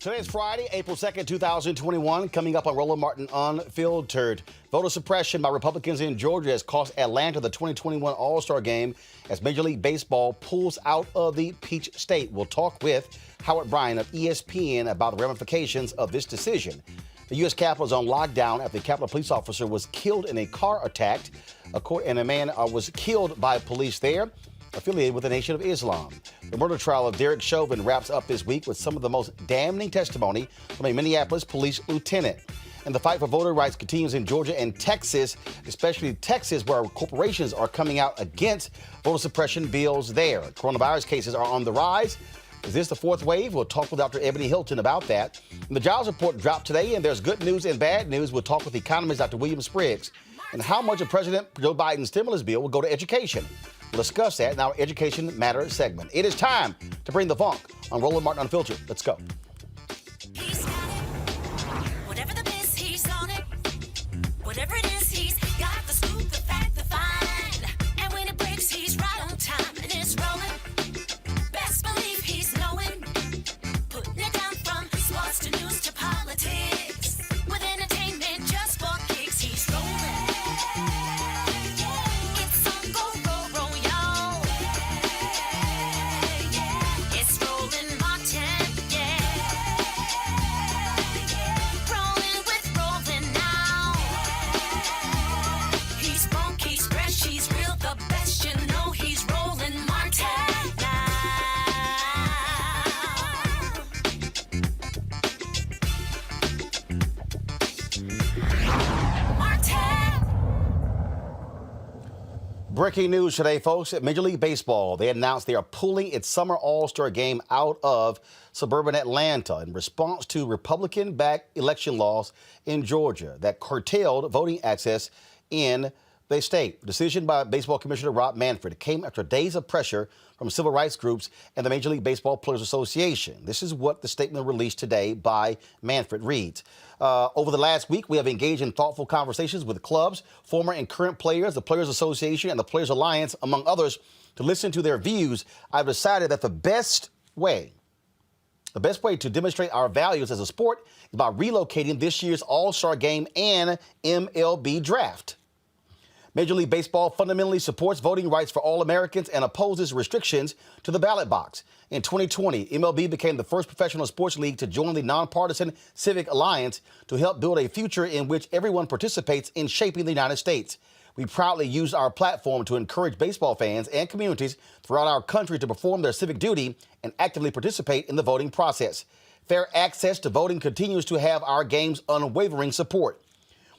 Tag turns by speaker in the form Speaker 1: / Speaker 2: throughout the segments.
Speaker 1: Today is Friday, April 2nd, 2021. Coming up on Roland Martin Unfiltered. Voter suppression by Republicans in Georgia has cost Atlanta the 2021 All-Star Game as Major League Baseball pulls out of the Peach State. We'll talk with Howard Bryan of ESPN about the ramifications of this decision. The U.S. Capitol is on lockdown after the Capitol police officer was killed in a car attack, and a man was killed by police there, affiliated with the Nation of Islam. The murder trial of Derek Chauvin wraps up this week with some of the most damning testimony from a Minneapolis police lieutenant. And the fight for voter rights continues in Georgia and Texas, especially Texas, where corporations are coming out against voter suppression bills there. Coronavirus cases are on the rise. Is this the fourth wave? We'll talk with Dr. Ebony Hilton about that. And the jobs report dropped today, and there's good news and bad news. We'll talk with economist Dr. William Spriggs. And how much of President Joe Biden's stimulus bill will go to education. We'll discuss that in our Education Matters segment. It is time to bring the funk on Roland Martin Unfiltered. Let's go.
Speaker 2: He's got it. Whatever the biz, he's on it. Whatever it is, he's got the scoop, the fact, the find. And when it breaks, he's right on time and it's rolling. Best believe he's knowing. Putting it down from sports to news to politics. With entertainment just for kicks, he's rolling. It's on go, roll, y'all. It's Roland Martin, yeah. Rolling with Roland now. He's funk, he's fresh, he's real, the best, you know he's Roland Martin now. Martin!
Speaker 1: Breaking news today, folks. At Major League Baseball, they announced they are pulling its summer All-Star game out of suburban Atlanta in response to Republican-backed election laws in Georgia that curtailed voting access in the state. Decision by Baseball Commissioner Rob Manfred came after days of pressure from civil rights groups and the Major League Baseball Players Association. This is what the statement released today by Manfred reads. Over the last week, we have engaged in thoughtful conversations with clubs, former and current players, the Players Association, and the Players Alliance, among others, to listen to their views. I've decided that the best way to demonstrate our values as a sport is by relocating this year's All-Star Game and MLB draft. Major League Baseball fundamentally supports voting rights for all Americans and opposes restrictions to the ballot box. In 2020, MLB became the first professional sports league to join the nonpartisan Civic Alliance to help build a future in which everyone participates in shaping the United States. We proudly use our platform to encourage baseball fans and communities throughout our country to perform their civic duty and actively participate in the voting process. Fair access to voting continues to have our game's unwavering support.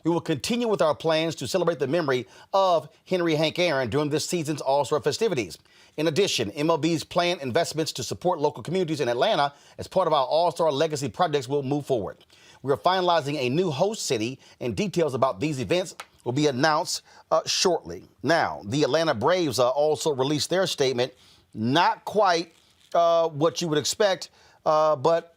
Speaker 1: We will continue with our plans to celebrate the memory of Henry Hank Aaron during this season's All-Star festivities. In addition, MLB's planned investments to support local communities in Atlanta as part of our All-Star Legacy projects will move forward. We are finalizing a new host city, and details about these events will be announced shortly. Now, the Atlanta Braves also released their statement. Not quite what you would expect, but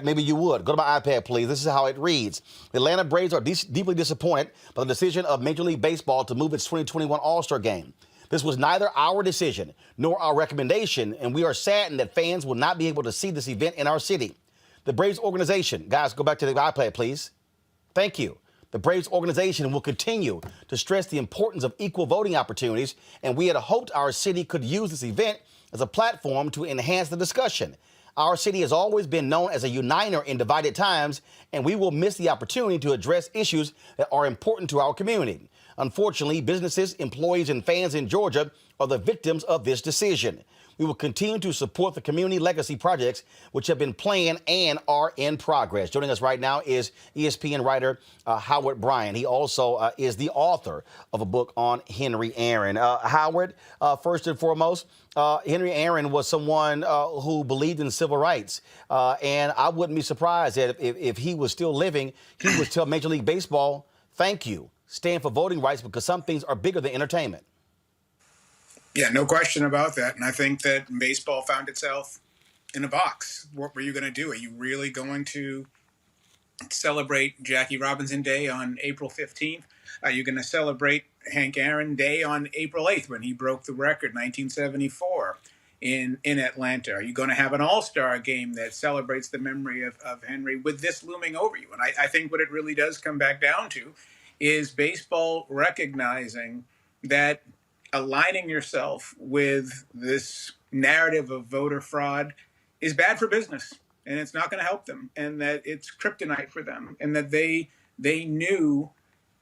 Speaker 1: maybe you would. Go to my iPad, please. This is how it reads. The Atlanta Braves are deeply disappointed by the decision of Major League Baseball to move its 2021 All-Star Game. This was neither our decision nor our recommendation, and we are saddened that fans will not be able to see this event in our city. The Braves organization, guys, go back to the iPad, please. Thank you. The Braves organization will continue to stress the importance of equal voting opportunities, and we had hoped our city could use this event as a platform to enhance the discussion. Our city has always been known as a uniter in divided times, and we will miss the opportunity to address issues that are important to our community. Unfortunately, businesses, employees, and fans in Georgia are the victims of this decision. We will continue to support the community legacy projects which have been planned and are in progress. Joining us right now is ESPN writer Howard Bryan. He also is the author of a book on Henry Aaron. Howard, first and foremost, Henry Aaron was someone who believed in civil rights. And I wouldn't be surprised that if he was still living, he would tell Major League Baseball, thank you, stand for voting rights, because some things are bigger than entertainment.
Speaker 3: Yeah, no question about that. And I think that baseball found itself in a box. What were you going to do? Are you really going to celebrate Jackie Robinson Day on April 15th? Are you going to celebrate Hank Aaron Day on April 8th when he broke the record, 1974? in Atlanta? Are you going to have an all-star game that celebrates the memory of Henry with this looming over you? And I think what it really does come back down to is baseball recognizing that aligning yourself with this narrative of voter fraud is bad for business, and it's not going to help them, and that it's kryptonite for them, and that they knew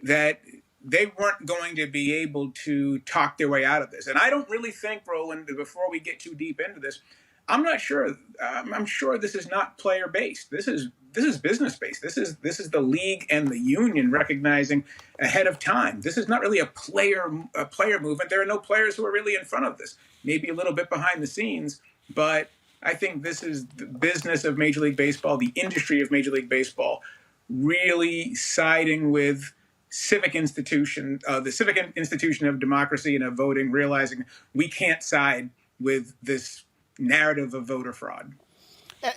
Speaker 3: that they weren't going to be able to talk their way out of this. And I don't really think, Roland, before we get too deep into this, I'm not sure. I'm sure this is not player based. This is business based. This is the league and the union recognizing ahead of time. This is not really a player movement. There are no players who are really in front of this. Maybe a little bit behind the scenes, but I think this is the business of Major League Baseball, the industry of Major League Baseball, really siding with the civic institution of democracy and of voting, realizing we can't side with this narrative of voter fraud.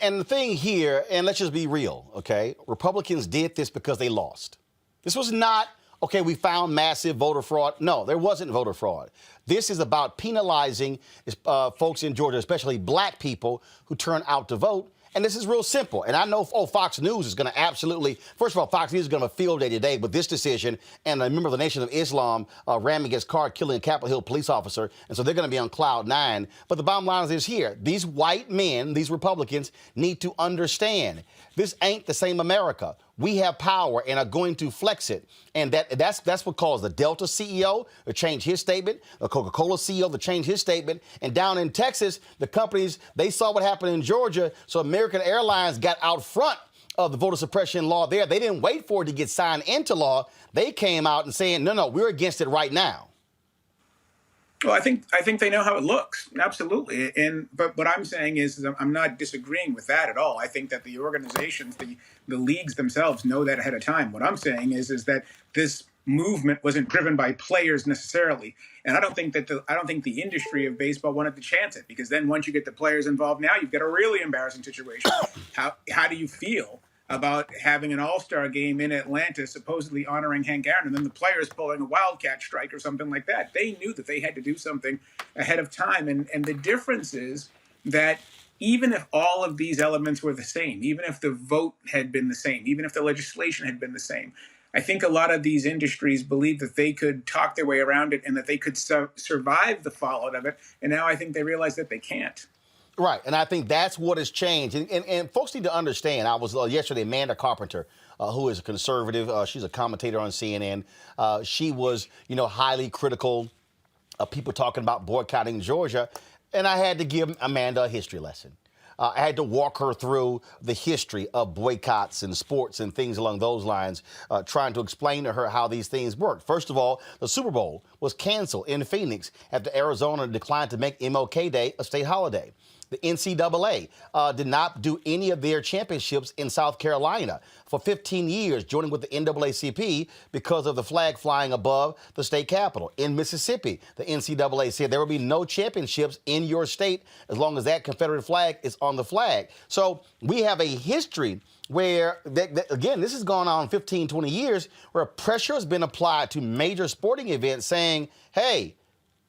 Speaker 1: And the thing here, and let's just be real, okay? Republicans did this because they lost. This was not, okay, we found massive voter fraud. No, there wasn't voter fraud. This is about penalizing folks in Georgia, especially black people who turn out to vote. And this is real simple. And I know, Fox News is going to absolutely, first of all, Fox News is going to have a field day today with this decision. And a member of the Nation of Islam ramming his car, killing a Capitol Hill police officer. And so they're going to be on cloud nine. But the bottom line is here. These white men, these Republicans, need to understand this ain't the same America. We have power and are going to flex it. And that's what caused the Delta CEO to change his statement, the Coca-Cola CEO to change his statement. And down in Texas, the companies, they saw what happened in Georgia. So American Airlines got out front of the voter suppression law there. They didn't wait for it to get signed into law. They came out and saying, no, we're against it right now.
Speaker 3: Well, I think they know how it looks. Absolutely. But what I'm saying is I'm not disagreeing with that at all. I think that the organizations, the leagues themselves know that ahead of time. What I'm saying is that this movement wasn't driven by players necessarily. And I don't think the industry of baseball wanted to chance it, because then once you get the players involved, now you've got a really embarrassing situation. How do you feel about having an all-star game in Atlanta supposedly honoring Hank Aaron, and then the players pulling a wildcat strike or something like that? They knew that they had to do something ahead of time. And the difference is that even if all of these elements were the same, even if the vote had been the same, even if the legislation had been the same, I think a lot of these industries believed that they could talk their way around it and that they could survive the fallout of it. And now I think they realize that they can't.
Speaker 1: Right, and I think that's what has changed. And folks need to understand, I was yesterday, Amanda Carpenter, who is a conservative, she's a commentator on CNN. She was, highly critical of people talking about boycotting Georgia, and I had to give Amanda a history lesson. I had to walk her through the history of boycotts and sports and things along those lines, trying to explain to her how these things work. First of all, the Super Bowl was canceled in Phoenix after Arizona declined to make MLK Day a state holiday. The NCAA did not do any of their championships in South Carolina for 15 years, joining with the NAACP because of the flag flying above the state capitol. In Mississippi, the NCAA said there will be no championships in your state as long as that Confederate flag is on the flag. So we have a history where, again, this has gone on 15, 20 years, where pressure has been applied to major sporting events saying, hey,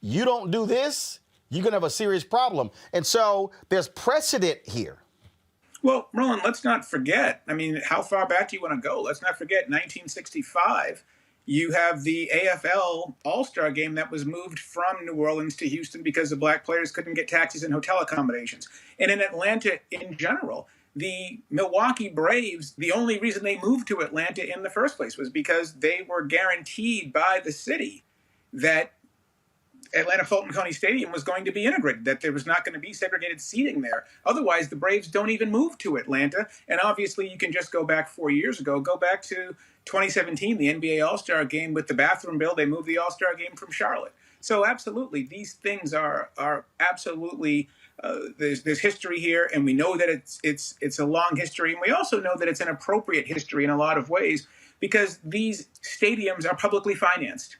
Speaker 1: you don't do this, you're going to have a serious problem. And so there's precedent here.
Speaker 3: Well, Roland, let's not forget, how far back do you want to go? Let's not forget 1965. You have the AFL All-Star game that was moved from New Orleans to Houston because the black players couldn't get taxis and hotel accommodations. And in Atlanta in general, the Milwaukee Braves, the only reason they moved to Atlanta in the first place was because they were guaranteed by the city that Atlanta Fulton County Stadium was going to be integrated, that there was not going to be segregated seating there. Otherwise, the Braves don't even move to Atlanta. And obviously, you can just go back 4 years ago. Go back to 2017, the NBA All-Star Game with the bathroom bill. They moved the All-Star Game from Charlotte. So absolutely, these things are absolutely, there's history here. And we know that it's a long history. And we also know that it's an appropriate history in a lot of ways, because these stadiums are publicly financed.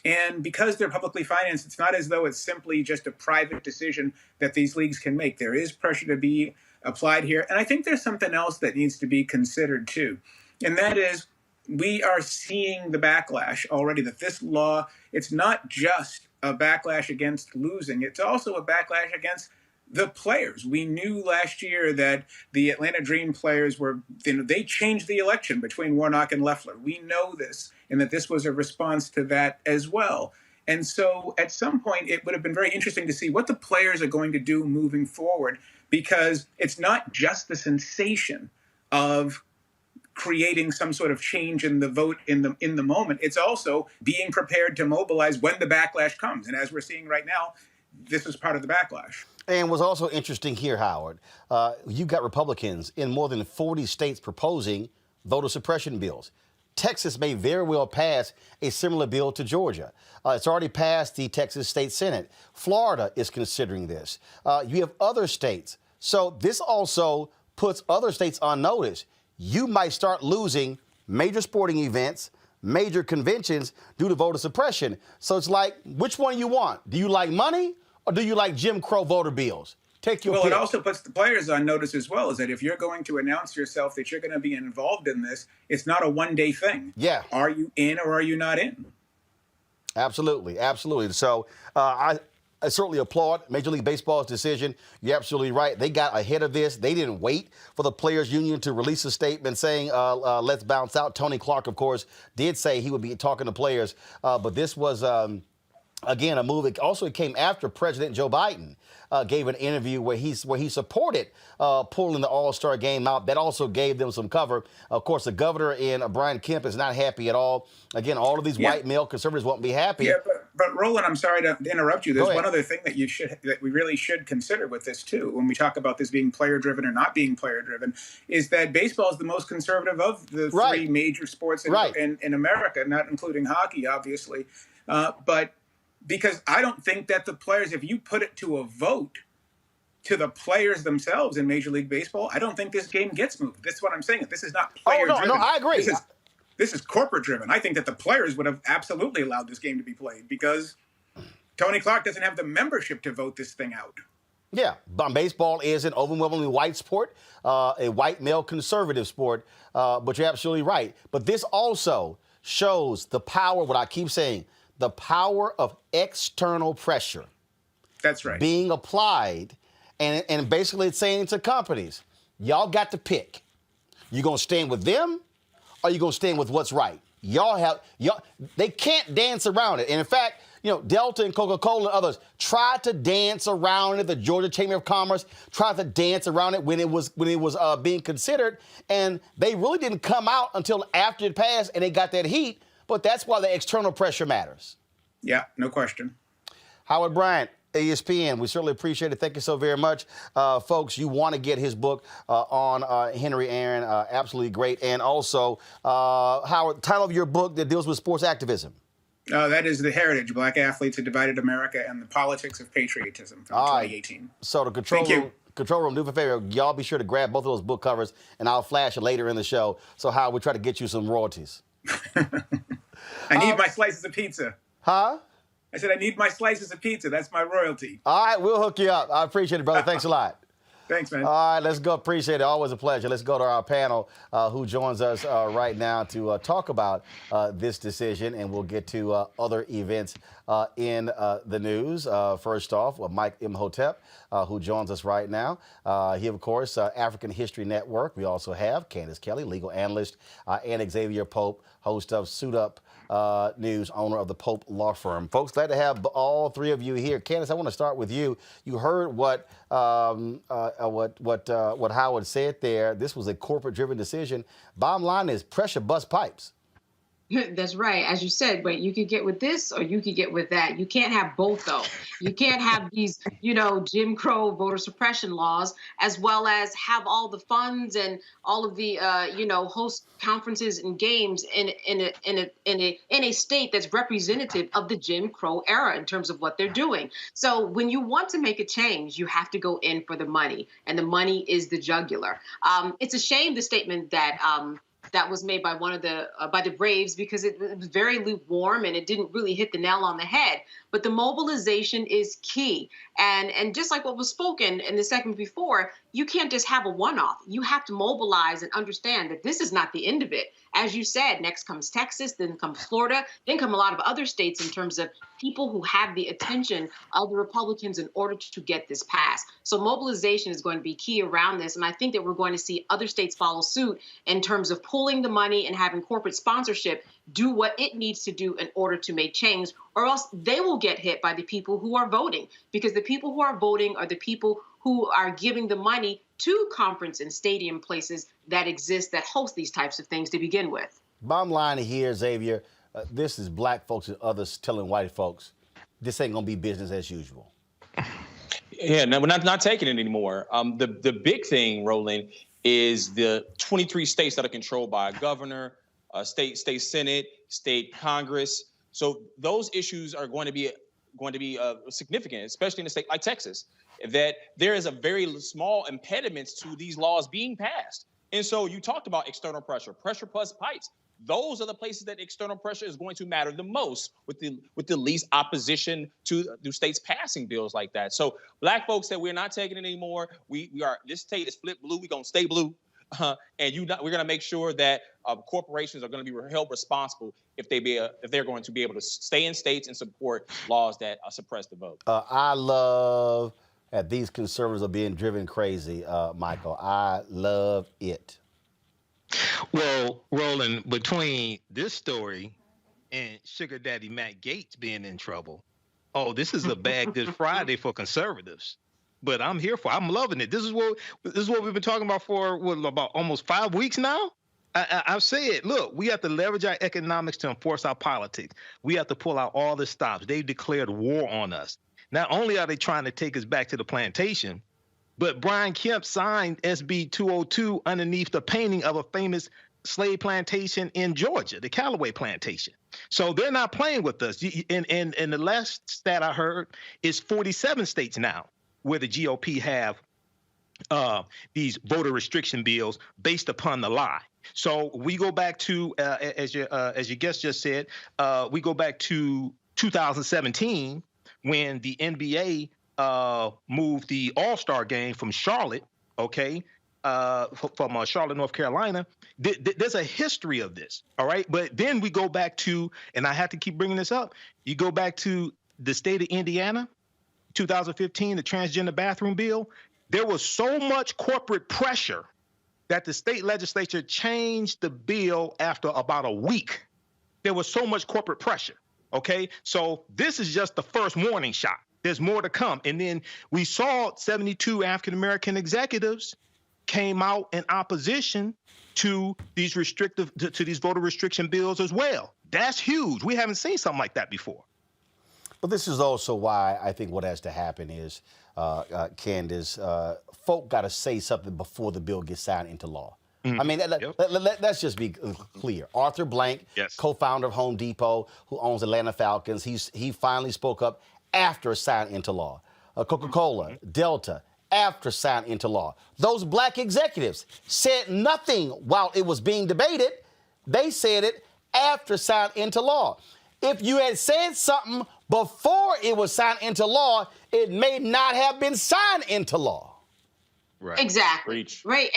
Speaker 3: And because they're publicly financed, it's not as though it's simply just a private decision that these leagues can make. There is pressure to be applied here. And I think there's something else that needs to be considered too. And that is, we are seeing the backlash already, that this law, it's not just a backlash against losing. It's also a backlash against the players. We knew last year that the Atlanta Dream players were, they changed the election between Warnock and Loeffler. We know this, and that this was a response to that as well. And so at some point, it would have been very interesting to see what the players are going to do moving forward, because it's not just the sensation of creating some sort of change in the vote in the moment. It's also being prepared to mobilize when the backlash comes. And as we're seeing right now, this is part of the backlash.
Speaker 1: And what's also interesting here, Howard, you've got Republicans in more than 40 states proposing voter suppression bills. Texas may very well pass a similar bill to Georgia. It's already passed the Texas State Senate. Florida is considering this. You have other states. So this also puts other states on notice. You might start losing major sporting events, major conventions due to voter suppression. So it's like, which one you want? Do you like money or do you like Jim Crow voter bills? Take your pick.
Speaker 3: It also puts the players on notice as well, is that if you're going to announce yourself that you're going to be involved in this, it's not a one-day thing.
Speaker 1: Yeah.
Speaker 3: Are you in or are you not in?
Speaker 1: Absolutely, absolutely. So I certainly applaud Major League Baseball's decision. You're absolutely right. They got ahead of this. They didn't wait for the Players Union to release a statement saying, let's bounce out. Tony Clark, of course, did say he would be talking to players. But this was, again, a move. It came after President Joe Biden gave an interview where he supported pulling the All-Star game out. That also gave them some cover. Of course, the governor in Brian Kemp is not happy at all. Again, all of these white male conservatives won't be happy.
Speaker 3: Yeah, but Roland, I'm sorry to interrupt you. There's one other thing that we really should consider with this too, when we talk about this being player-driven or not being player-driven, is that baseball is the most conservative of the three major sports in America, not including hockey, obviously. But because I don't think that the players, if you put it to a vote to the players themselves in Major League Baseball, I don't think this game gets moved. That's what I'm saying. This is not player-driven.
Speaker 1: No, I agree.
Speaker 3: This is corporate-driven. I think that the players would have absolutely allowed this game to be played because Tony Clark doesn't have the membership to vote this thing out.
Speaker 1: Yeah, but baseball is an overwhelmingly white sport, a white male conservative sport, but you're absolutely right. But this also shows the power, what I keep saying, the power of external pressure.
Speaker 3: That's right.
Speaker 1: Being applied, and basically it's saying to companies, y'all got to pick. You going to stand with them or you going to stand with what's right? They can't dance around it. And in fact, Delta and Coca-Cola and others tried to dance around it. The Georgia Chamber of Commerce tried to dance around it when it was being considered. And they really didn't come out until after it passed and they got that heat. But that's why the external pressure matters.
Speaker 3: Yeah, no question.
Speaker 1: Howard Bryant, ESPN, we certainly appreciate it. Thank you so very much. Folks, you want to get his book on Henry Aaron. Absolutely great. And also, Howard, the title of your book that deals with sports activism.
Speaker 3: That is The Heritage, Black Athletes Who Divided America and the Politics of Patriotism from 2018.
Speaker 1: So the control room, do me a favor, y'all be sure to grab both of those book covers, and I'll flash it later in the show. So, Howard, we'll try to get you some royalties.
Speaker 3: I need my slices of pizza.
Speaker 1: Huh?
Speaker 3: I said I need my slices of pizza. That's my royalty.
Speaker 1: All right, we'll hook you up. I appreciate it, brother. Thanks a lot.
Speaker 3: Thanks, man.
Speaker 1: All right, let's go. Appreciate it. Always a pleasure. Let's go to our panel who joins us right now to talk about this decision, and we'll get to other events in the news. First off, Mike Imhotep, who joins us right now. He, of course, African History Network. We also have Candace Kelly, legal analyst, and Xavier Pope, host of Suit Up News, owner of the Pope Law Firm. Folks, glad to have all three of you here. Candace, I want to start with you. You heard what Howard said there. This was a corporate-driven decision. Bottom line is pressure bust pipes.
Speaker 4: That's right. As you said, wait, you could get with this or you could get with that. You can't have both, though. You can't have these, Jim Crow voter suppression laws, as well as have all the funds and all of the, host conferences and games in a state that's representative of the Jim Crow era in terms of what they're doing. So when you want to make a change, you have to go in for the money, and the money is the jugular. It's a shame the statement that that was made by one of the by the Braves, because it was very lukewarm and it didn't really hit the nail on the head. But the mobilization is key, and just like what was spoken in the segment before, you can't just have a one-off. You have to mobilize and understand that this is not the end of it. As you said, next comes Texas, then comes Florida, then come a lot of other states in terms of people who have the attention of the Republicans in order to get this passed. So mobilization is going to be key around this. And I think that we're going to see other states follow suit in terms of pulling the money and having corporate sponsorship do what it needs to do in order to make change, or else they will get hit by the people who are voting, because the people who are voting are the people who are giving the money to conference and stadium places that exist, that host these types of things to begin with.
Speaker 1: Bottom line here, Xavier, this is black folks and others telling white folks, this ain't gonna be business as usual.
Speaker 5: Yeah, no, we're not taking it anymore. The big thing, Roland, is the 23 states that are controlled by a governor, state senate, state Congress. So those issues are going to be significant, especially in a state like Texas, that there is a very small impediment to these laws being passed. And so you talked about external pressure plus pipes. Those are the places that external pressure is going to matter the most, with the least opposition to states passing bills like that. So black folks said, we're not taking it anymore. We are, this state is flip blue. We're going to stay blue. We're going to make sure that corporations are going to be held responsible if they're going to be able to stay in states and support laws that suppress the vote.
Speaker 1: I love that these conservatives are being driven crazy, Michael. I love it.
Speaker 6: Well, Roland, between this story and Sugar Daddy Matt Gaetz being in trouble, oh, this is a bad Good Friday for conservatives. But I'm loving it. This is what we've been talking about for about almost 5 weeks now. I've said, look, we have to leverage our economics to enforce our politics. We have to pull out all the stops. They've declared war on us. Not only are they trying to take us back to the plantation, but Brian Kemp signed SB 202 underneath the painting of a famous slave plantation in Georgia, the Callaway Plantation. So they're not playing with us. And the last stat I heard is 47 states now where the GOP have these voter restriction bills based upon the lie. So we go back to, as your guest just said, we go back to 2017 when the NBA moved the All-Star game from Charlotte, from Charlotte, North Carolina. There's a history of this, all right? But then we go back to, and I have to keep bringing this up, you go back to the state of Indiana, 2015, the transgender bathroom bill. There was so much corporate pressure that the state legislature changed the bill after about a week. There was so much corporate pressure, okay? So this is just the first warning shot. There's more to come. And then we saw 72 African-American executives came out in opposition to these to these voter restriction bills as well. That's huge. We haven't seen something like that before.
Speaker 1: But this is also why I think what has to happen is, Candace, folk got to say something before the bill gets signed into law. I mean, let's just be clear. Arthur Blank, co-founder of Home Depot, who owns Atlanta Falcons, he finally spoke up after signing into law. Coca-Cola, Delta, after signing into law. Those black executives said nothing while it was being debated. They said it after signing into law. If you had said something before it was signed into law, it may not have been signed into law.
Speaker 4: Right. Exactly.
Speaker 5: Reach.
Speaker 4: Right.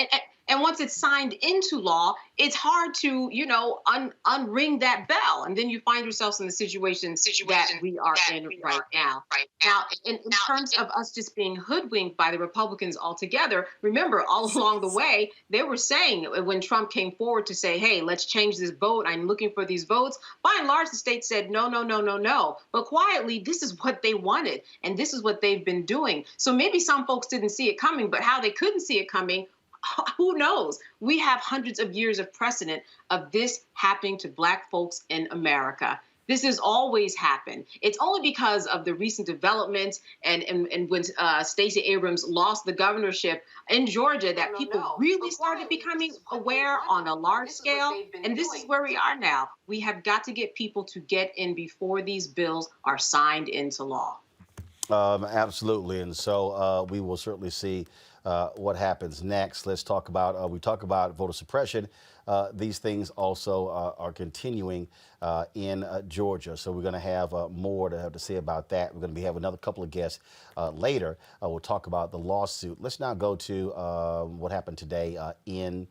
Speaker 4: And once it's signed into law, it's hard to, unring that bell. And then you find yourselves in the situation that we are in right now. Now, in terms of us just being hoodwinked by the Republicans altogether, remember, all along the way, they were saying when Trump came forward to say, hey, let's change this vote, I'm looking for these votes. By and large, the state said, no. But quietly, this is what they wanted. And this is what they've been doing. So maybe some folks didn't see it coming, but how they couldn't see it coming, who knows? We have hundreds of years of precedent of this happening to black folks in America. This has always happened. It's only because of the recent developments and when Stacey Abrams lost the governorship in Georgia that people really started becoming aware on a large scale. And this is where we are now. We have got to get people to get in before these bills are signed into law.
Speaker 1: Absolutely, and so we will certainly see what happens next. Let's talk about we talk about voter suppression. These things also are continuing in Georgia, so we're going to have more to have to say about that. We're going to have another couple of guests later. We'll talk about the lawsuit. Let's now go to what happened today in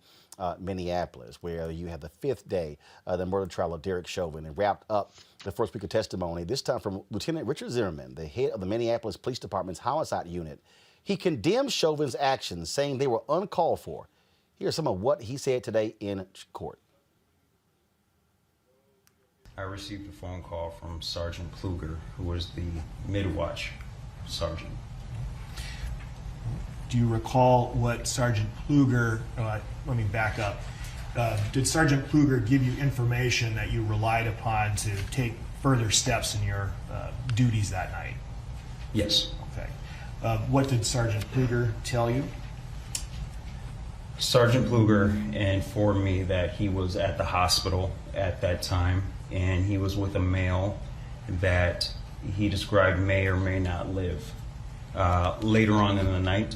Speaker 1: Minneapolis, where you have the fifth day of the murder trial of Derek Chauvin, and wrapped up the first week of testimony, this time from Lieutenant Richard Zimmerman, the head of the Minneapolis Police Department's homicide unit. He condemned Chauvin's actions, saying they were uncalled for. Here's some of what he said today in court.
Speaker 7: I received a phone call from Sergeant Pluger, who was the mid-watch sergeant.
Speaker 8: Do you recall what Sergeant Pluger, let me back up. Did Sergeant Pluger give you information that you relied upon to take further steps in your duties that night?
Speaker 7: Yes.
Speaker 8: Okay. What did Sergeant Pluger tell you?
Speaker 7: Sergeant Pluger informed me that he was at the hospital at that time, and he was with a male that he described may or may not live. Later on in the night,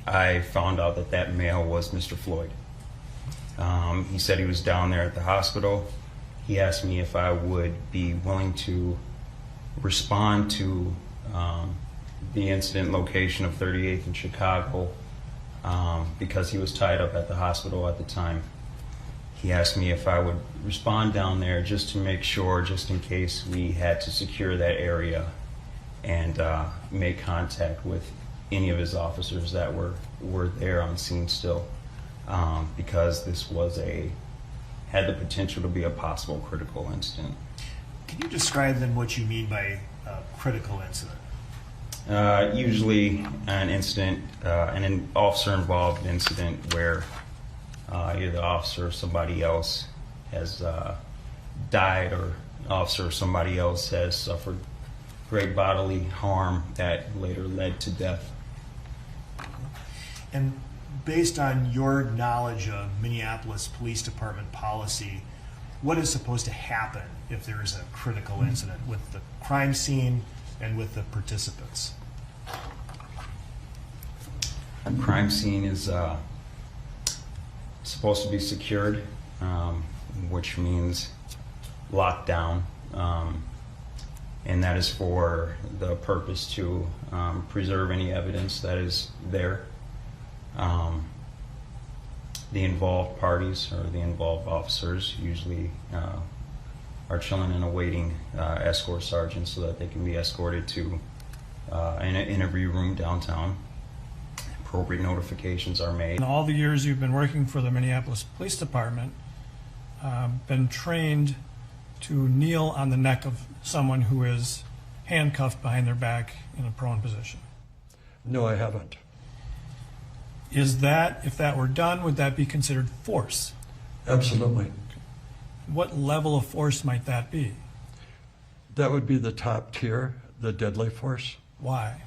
Speaker 7: I found out that that male was Mr. Floyd. He said he was down there at the hospital. He asked me if I would be willing to respond to the incident location of 38th in Chicago because he was tied up at the hospital at the time. He asked me if I would respond down there just to make sure, just in case we had to secure that area, and make contact with any of his officers that were there on scene still, because this had the potential to be a possible critical incident.
Speaker 8: Can you describe then what you mean by critical incident?
Speaker 7: Usually an incident, an officer-involved incident where either the officer or somebody else has died, or an officer or somebody else has suffered great bodily harm that later led to death.
Speaker 8: And based on your knowledge of Minneapolis Police Department policy, what is supposed to happen if there is a critical incident with the crime scene and with the participants?
Speaker 7: A crime scene is supposed to be secured, which means locked down, and that is for the purpose to preserve any evidence that is there. The involved parties or the involved officers usually are chilling and awaiting escort sergeants so that they can be escorted to an interview room downtown. Appropriate notifications are made.
Speaker 9: In all the years you've been working for the Minneapolis Police Department, been trained to kneel on the neck of someone who is handcuffed behind their back in a prone position?
Speaker 10: No, I haven't.
Speaker 9: Is that, if that were done, would that be considered force?
Speaker 10: Absolutely.
Speaker 9: What level of force might that be?
Speaker 10: That would be the top tier, the deadly force.
Speaker 9: Why?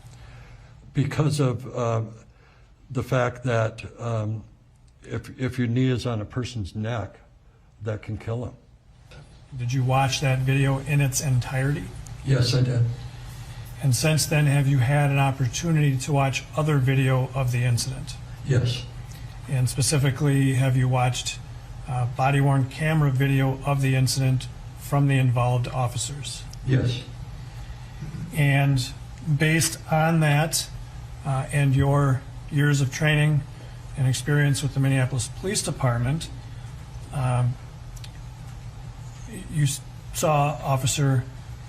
Speaker 10: Because of the fact that if your knee is on a person's neck, that can kill him.
Speaker 9: Did you watch that video in its entirety?
Speaker 10: Yes, I did.
Speaker 9: And since then, have you had an opportunity to watch other video of the incident?
Speaker 10: Yes.
Speaker 9: And specifically, have you watched body-worn camera video of the incident from the involved officers?
Speaker 10: Yes.
Speaker 9: And based on that and your years of training and experience with the Minneapolis Police Department, you saw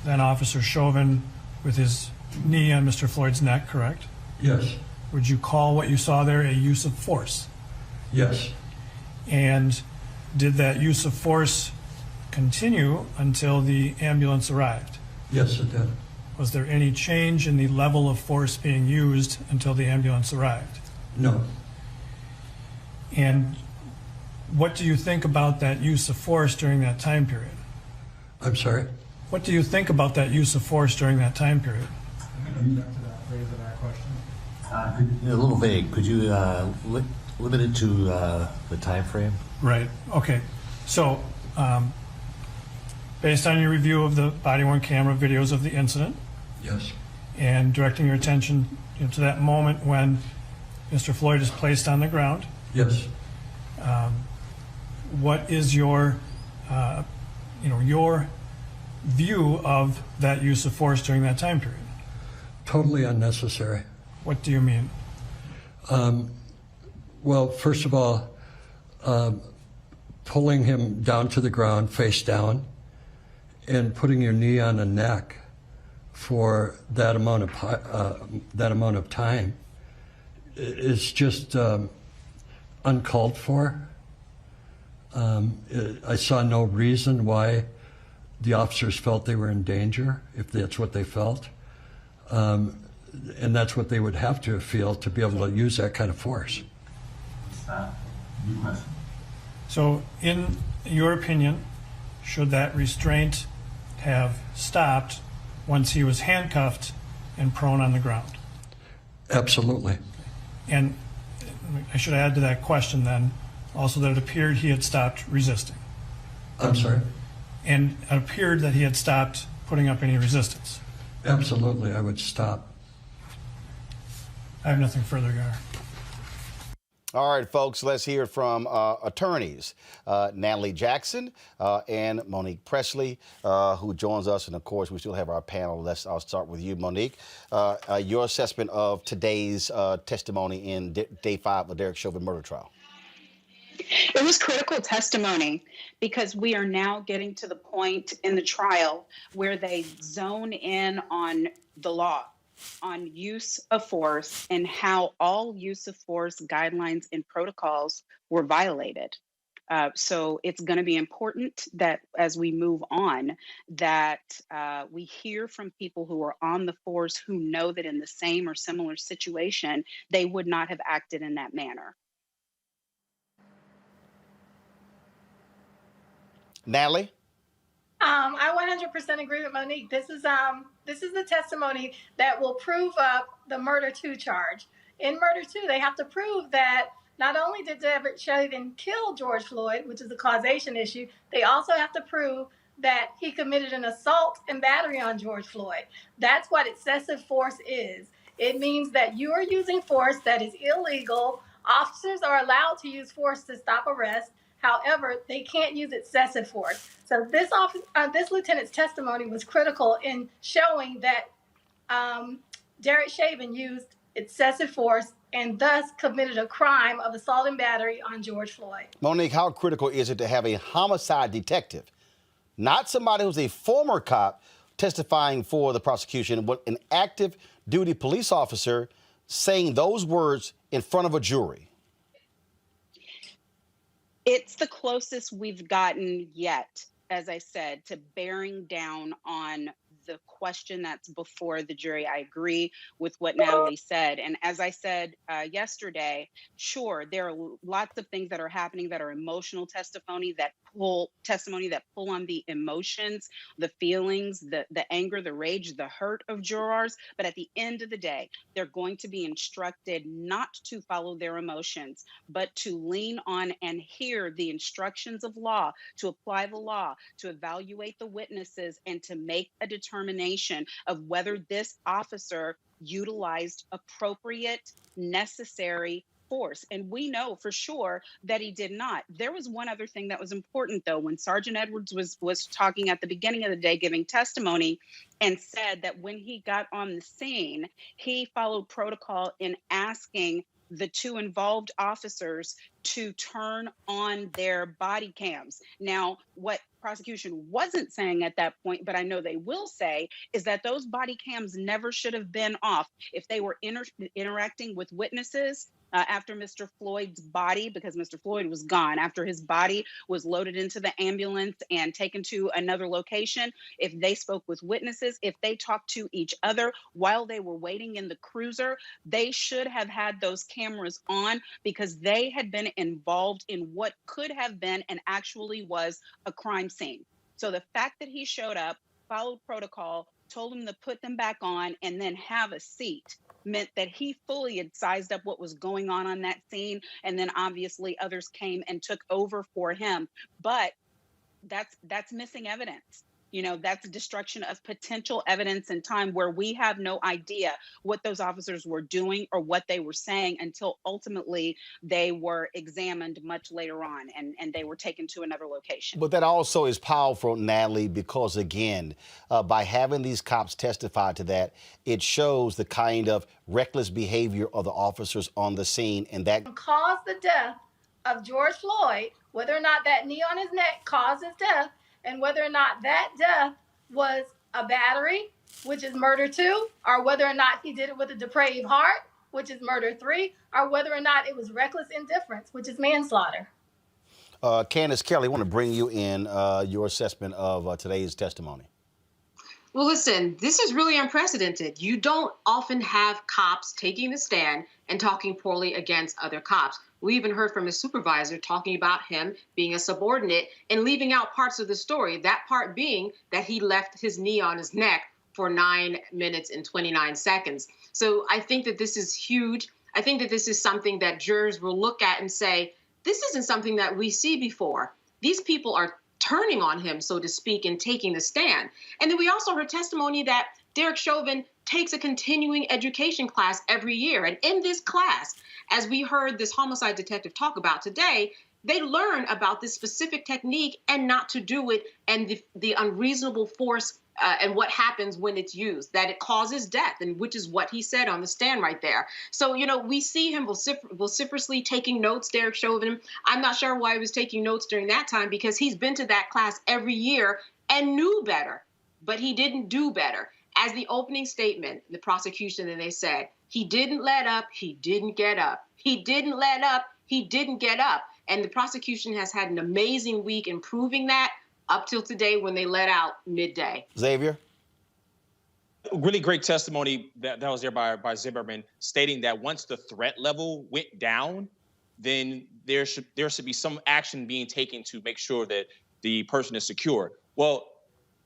Speaker 9: then Officer Chauvin with his knee on Mr. Floyd's neck, correct?
Speaker 10: Yes.
Speaker 9: Would you call what you saw there a use of force?
Speaker 10: Yes.
Speaker 9: And did that use of force continue until the ambulance arrived?
Speaker 10: Yes, it did.
Speaker 9: Was there any change in the level of force being used until the ambulance arrived?
Speaker 10: No.
Speaker 9: And what do you think about that use of force during that time period?
Speaker 10: I'm sorry?
Speaker 9: What do you think about that use of force during that time period?
Speaker 11: A little vague. Could you limit it to the time frame?
Speaker 9: Right. Okay. So, based on your review of the body-worn camera videos of the incident,
Speaker 10: Yes.
Speaker 9: and directing your attention to that moment when Mr. Floyd is placed on the ground.
Speaker 10: Yes.
Speaker 9: What is your view of that use of force during that time period?
Speaker 10: Totally unnecessary.
Speaker 9: What do you mean?
Speaker 10: Well, first of all, pulling him down to the ground, face down, and putting your knee on the neck for that amount of time is just uncalled for. I saw no reason why the officers felt they were in danger, if that's what they felt. And that's what they would have to feel to be able to use that kind of force.
Speaker 9: So, in your opinion, should that restraint have stopped once he was handcuffed and prone on the ground?
Speaker 10: Absolutely.
Speaker 9: And I should add to that question then also that it appeared he had stopped resisting.
Speaker 10: I'm sorry?
Speaker 9: And it appeared that he had stopped putting up any resistance.
Speaker 10: Absolutely, I would stop.
Speaker 9: I have nothing further, Your Honor.
Speaker 1: All right, folks, let's hear from attorneys Natalie Jackson and Monique Presley, who joins us. And, of course, we still have our panel. I'll start with you, Monique. Your assessment of today's testimony in Day 5 of Derek Chauvin murder trial.
Speaker 12: It was critical testimony because we are now getting to the point in the trial where they zone in on the law, on use of force, and how all use of force guidelines and protocols were violated. So it's going to be important that as we move on, that we hear from people who are on the force who know that in the same or similar situation, they would not have acted in that manner.
Speaker 1: Natalie?
Speaker 13: I 100% agree with Monique. This is the testimony that will prove up the murder 2 charge. In murder 2, they have to prove that not only did Derek Chauvin kill George Floyd, which is a causation issue, they also have to prove that he committed an assault and battery on George Floyd. That's what excessive force is. It means that you are using force that is illegal. Officers are allowed to use force to stop arrest. However, they can't use excessive force. So this lieutenant's testimony was critical in showing that Derek Chauvin used excessive force and thus committed a crime of assault and battery on George Floyd.
Speaker 1: Monique, how critical is it to have a homicide detective, not somebody who's a former cop testifying for the prosecution, but an active duty police officer saying those words in front of a jury?
Speaker 12: It's the closest we've gotten yet, as I said, to bearing down on the question that's before the jury. I agree with what Natalie said. And as I said yesterday, sure, there are lots of things that are happening that are emotional testimony that pull on the emotions, the feelings, the anger, the rage, the hurt of jurors. But at the end of the day, they're going to be instructed not to follow their emotions, but to lean on and hear the instructions of law, to apply the law, to evaluate the witnesses, and to make a determination of whether this officer utilized appropriate, necessary force. And we know for sure that he did not. There was one other thing that was important, though, when Sergeant Edwards was talking at the beginning of the day, giving testimony, and said that when he got on the scene, he followed protocol in asking the 2 involved officers to turn on their body cams. Now, what prosecution wasn't saying at that point, but I know they will say, is that those body cams never should have been off. If they were interacting with witnesses after Mr. Floyd's body, because Mr. Floyd was gone, after his body was loaded into the ambulance and taken to another location, if they spoke with witnesses, if they talked to each other while they were waiting in the cruiser, they should have had those cameras on because they had been involved in what could have been and actually was a crime scene. So the fact that he showed up, followed protocol, told him to put them back on and then have a seat meant that he fully had sized up what was going on that scene. And then obviously others came and took over for him. But that's missing evidence. That's destruction of potential evidence and time where we have no idea what those officers were doing or what they were saying until ultimately they were examined much later on and they were taken to another location.
Speaker 1: But that also is powerful, Natalie, because again, by having these cops testify to that, it shows the kind of reckless behavior of the officers on the scene, and that
Speaker 13: caused the death of George Floyd, whether or not that knee on his neck caused his death, and whether or not that death was a battery, which is murder 2, or whether or not he did it with a depraved heart, which is murder 3, or whether or not it was reckless indifference, which is manslaughter.
Speaker 1: Candace Kelly, I want to bring you in your assessment of today's testimony.
Speaker 4: Well, listen, this is really unprecedented. You don't often have cops taking the stand and talking poorly against other cops. We even heard from his supervisor talking about him being a subordinate and leaving out parts of the story, that part being that he left his knee on his neck for 9 minutes and 29 seconds. So I think that this is huge. I think that this is something that jurors will look at and say, this isn't something that we see before. These people are turning on him, so to speak, and taking the stand. And then we also heard testimony that Derek Chauvin takes a continuing education class every year. And in this class, as we heard this homicide detective talk about today, they learn about this specific technique and not to do it, and the unreasonable force and what happens when it's used, that it causes death, and which is what he said on the stand right there. So, we see him vociferously taking notes, Derek Chauvin. I'm not sure why he was taking notes during that time, because he's been to that class every year and knew better, but he didn't do better. As the opening statement, the prosecution, and they said, he didn't let up, he didn't get up. He didn't let up, he didn't get up. And the prosecution has had an amazing week in proving that up till today when they let out midday.
Speaker 1: Xavier?
Speaker 5: Really great testimony that was there by Zimmerman, stating that once the threat level went down, then there should be some action being taken to make sure that the person is secure. Well,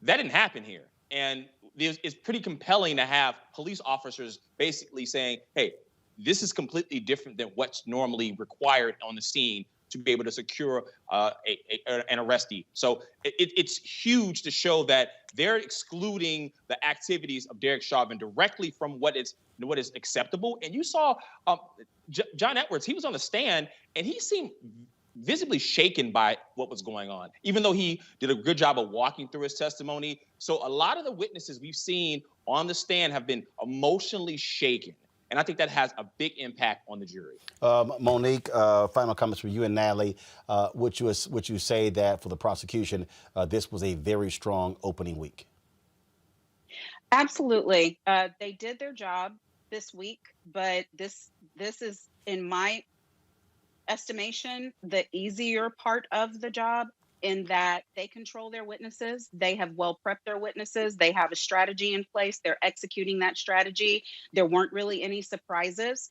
Speaker 5: that didn't happen here. And it's pretty compelling to have police officers basically saying, hey, this is completely different than what's normally required on the scene to be able to secure an arrestee. So it's huge to show that they're excluding the activities of Derek Chauvin directly from what is acceptable. And you saw John Edwards, he was on the stand and he seemed visibly shaken by what was going on, even though he did a good job of walking through his testimony. So a lot of the witnesses we've seen on the stand have been emotionally shaken. And I think that has a big impact on the jury.
Speaker 1: Monique, final comments from you and Natalie. Would you say that for the prosecution, this was a very strong opening week?
Speaker 12: Absolutely. They did their job this week, but this is, in my estimation, the easier part of the job, in that they control their witnesses. They have well prepped their witnesses. They have a strategy in place. They're executing that strategy. There weren't really any surprises.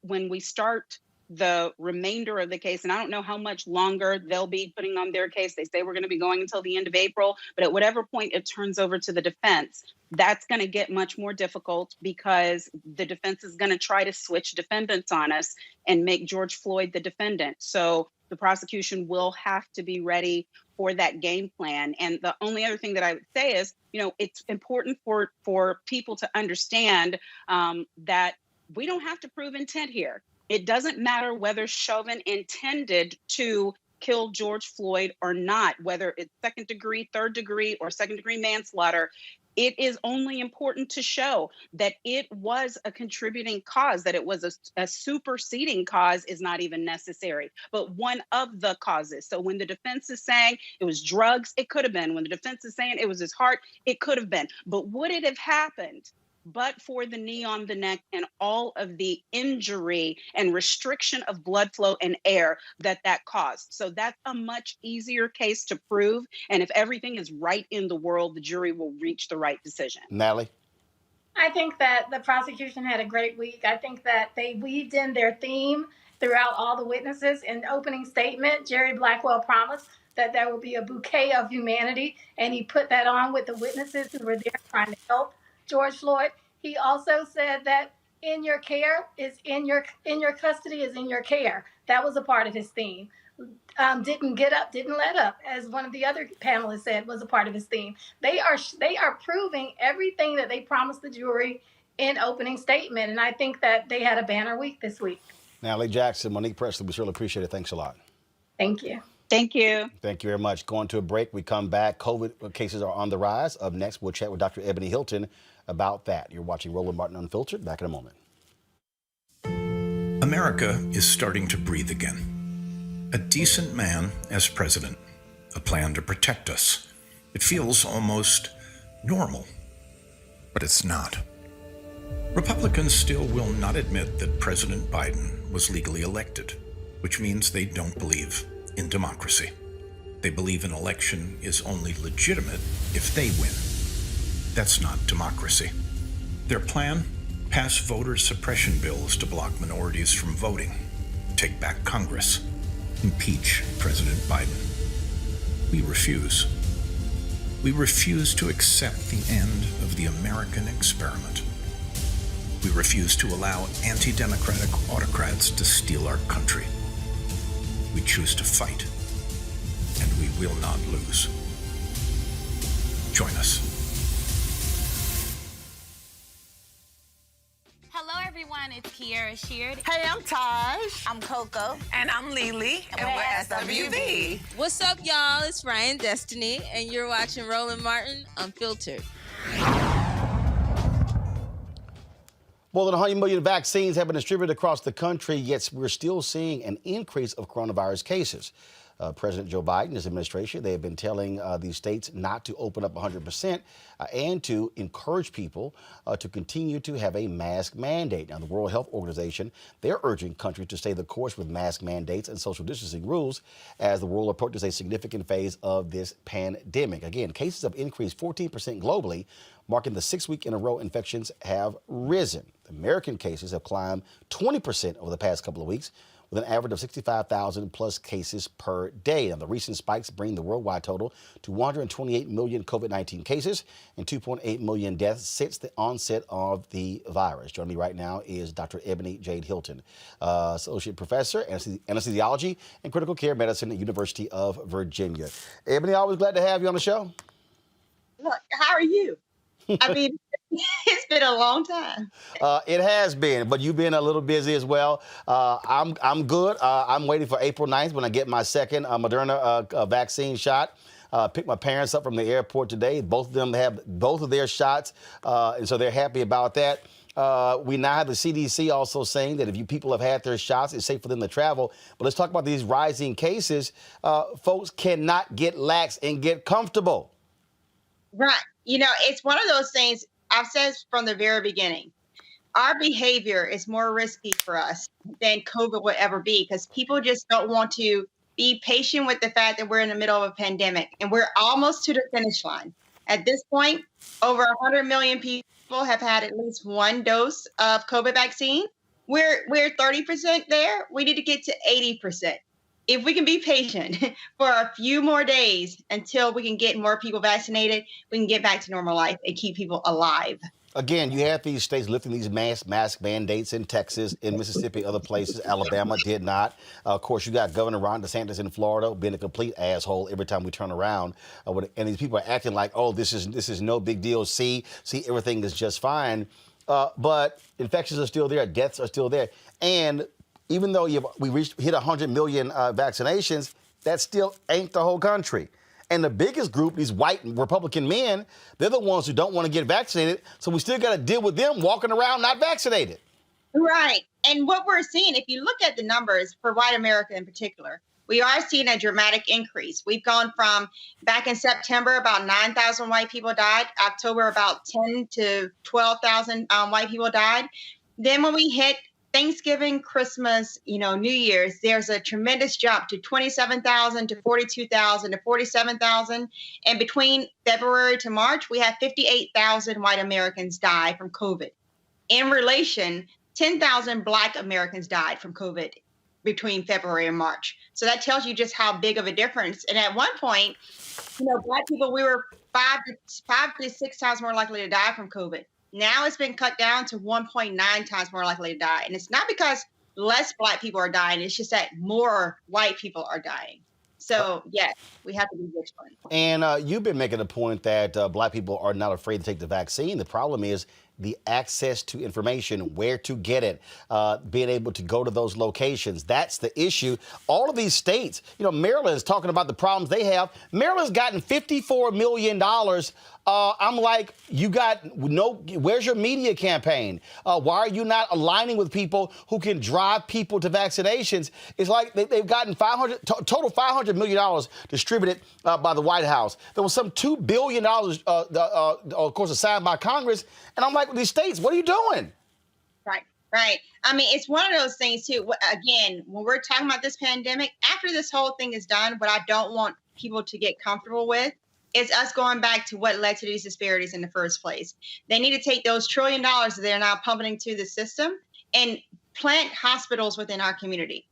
Speaker 12: When we start the remainder of the case, and I don't know how much longer they'll be putting on their case. They say we're going to be going until the end of April, but at whatever point it turns over to the defense, that's going to get much more difficult, because the defense is going to try to switch defendants on us and make George Floyd the defendant. So the prosecution will have to be ready for that game plan. And the only other thing that I would say is, it's important for people to understand that we don't have to prove intent here. It doesn't matter whether Chauvin intended to kill George Floyd or not, whether it's second degree, third degree, or second degree manslaughter. It is only important to show that it was a contributing cause, that it was a superseding cause is not even necessary, but one of the causes. So when the defense is saying it was drugs, it could have been. When the defense is saying it was his heart, it could have been. But would it have happened but for the knee on the neck and all of the injury and restriction of blood flow and air that caused? So that's a much easier case to prove. And if everything is right in the world, the jury will reach the right decision.
Speaker 1: Natalie?
Speaker 13: I think that the prosecution had a great week. I think that they weaved in their theme throughout all the witnesses. In the opening statement, Jerry Blackwell promised that there would be a bouquet of humanity, and he put that on with the witnesses who were there trying to help George Floyd. He also said that in your care is in your custody is in your care. That was a part of his theme. didn't get up, didn't let up, as one of the other panelists said was a part of his theme. They are proving everything that they promised the jury in opening statement, and I think that they had a banner week this week.
Speaker 1: Natalie Jackson, Monique Presley, we surely appreciate it. Thanks a lot.
Speaker 13: Thank you.
Speaker 12: Thank you.
Speaker 1: Thank you very much. Going to a break. We come back. COVID cases are on the rise. Up next, we'll chat with Dr. Ebony Hilton about that. You're watching Roland Martin Unfiltered. Back in a moment.
Speaker 14: America is starting to breathe again. A decent man as president, a plan to protect us. It feels almost normal, but it's not. Republicans still will not admit that President Biden was legally elected, which means they don't believe in democracy. They believe an election is only legitimate if they win. That's not democracy. Their plan? Pass voter suppression bills to block minorities from voting, take back Congress, impeach President Biden. We refuse. We refuse to accept the end of the American experiment. We refuse to allow anti-democratic autocrats to steal our country. We choose to fight, and we will not lose. Join us.
Speaker 15: Hello, everyone. It's Kiara Sheard.
Speaker 16: Hey, I'm Taj.
Speaker 15: I'm Coco.
Speaker 16: And I'm Lily. And we're SWV.
Speaker 17: What's up, y'all? It's Ryan Destiny, and you're watching Roland Martin Unfiltered.
Speaker 1: More than 100 million vaccines have been distributed across the country, yet we're still seeing an increase of coronavirus cases. President Joe Biden and his administration, they have been telling these states not to open up 100% and to encourage people to continue to have a mask mandate. Now, the World Health Organization, they're urging countries to stay the course with mask mandates and social distancing rules as the world approaches a significant phase of this pandemic. Again, cases have increased 14% globally, marking the 6th week in a row infections have risen. American cases have climbed 20% over the past couple of weeks, with an average of 65,000 plus cases per day. Now, the recent spikes bring the worldwide total to 128 million COVID-19 cases and 2.8 million deaths since the onset of the virus. Joining me right now is Dr. Ebony Jade Hilton, Associate Professor, Anesthesiology and Critical Care Medicine at University of Virginia. Ebony, always glad to have you on the show.
Speaker 18: Look, how are you? I mean, it's been a long time.
Speaker 1: It has been, but you've been a little busy as well. I'm good. I'm waiting for April 9th when I get my second Moderna vaccine shot. Picked my parents up from the airport today. Both of them have both of their shots, and so they're happy about that. We now have the CDC also saying that if you people have had their shots, it's safe for them to travel. But let's talk about these rising cases. Folks cannot get lax and get comfortable.
Speaker 18: Right. You know, it's one of those things I've said from the very beginning. Our behavior is more risky for us than COVID will ever be because people just don't want to be patient with the fact that we're in the middle of a pandemic and we're almost to the finish line. At this point, over 100 million people have had at least one dose of COVID vaccine. We're 30% there. We need to get to 80%. If we can be patient for a few more days until we can get more people vaccinated, we can get back to normal life and keep people alive.
Speaker 1: Again, you have these states lifting these mask mandates in Texas, in Mississippi, other places. Alabama did not. Of course, you got Governor Ron DeSantis in Florida being a complete asshole every time we turn around. And these people are acting like, oh, this is no big deal. See, everything is just fine. But infections are still there. Deaths are still there. And even though we hit 100 million vaccinations, that still ain't the whole country. And the biggest group, these white Republican men, they're the ones who don't want to get vaccinated. So we still got to deal with them walking around not vaccinated.
Speaker 18: Right. And what we're seeing, if you look at the numbers for white America in particular, we are seeing a dramatic increase. We've gone from back in September, about 9,000 white people died. October, about 10 to 12,000 white people died. Then when we hit Thanksgiving, Christmas, New Year's, there's a tremendous jump to 27,000 to 42,000 to 47,000. And between February to March, we had 58,000 white Americans die from COVID. In relation, 10,000 Black Americans died from COVID between February and March. So that tells you just how big of a difference. And at one point, Black people, we were 5 to 6 times more likely to die from COVID. Now it's been cut down to 1.9 times more likely to die. And it's not because less Black people are dying. It's just that more white people are dying. So yes, we have to be vigilant.
Speaker 1: And you've been making a point that Black people are not afraid to take the vaccine. The problem is the access to information, where to get it, being able to go to those locations. That's the issue. All of these states, Maryland is talking about the problems they have. Maryland's gotten $54 million. I'm like, where's your media campaign? Why are you not aligning with people who can drive people to vaccinations? It's like they've gotten total $500 million distributed by the White House. There was some $2 billion, of course, assigned by Congress. And I'm like, with these states, what are you doing?
Speaker 18: Right. I mean, it's one of those things, too. Again, when we're talking about this pandemic, after this whole thing is done, what I don't want people to get comfortable with is us going back to what led to these disparities in the first place. They need to take those $1 trillion that they're now pumping into the system and plant hospitals within our community.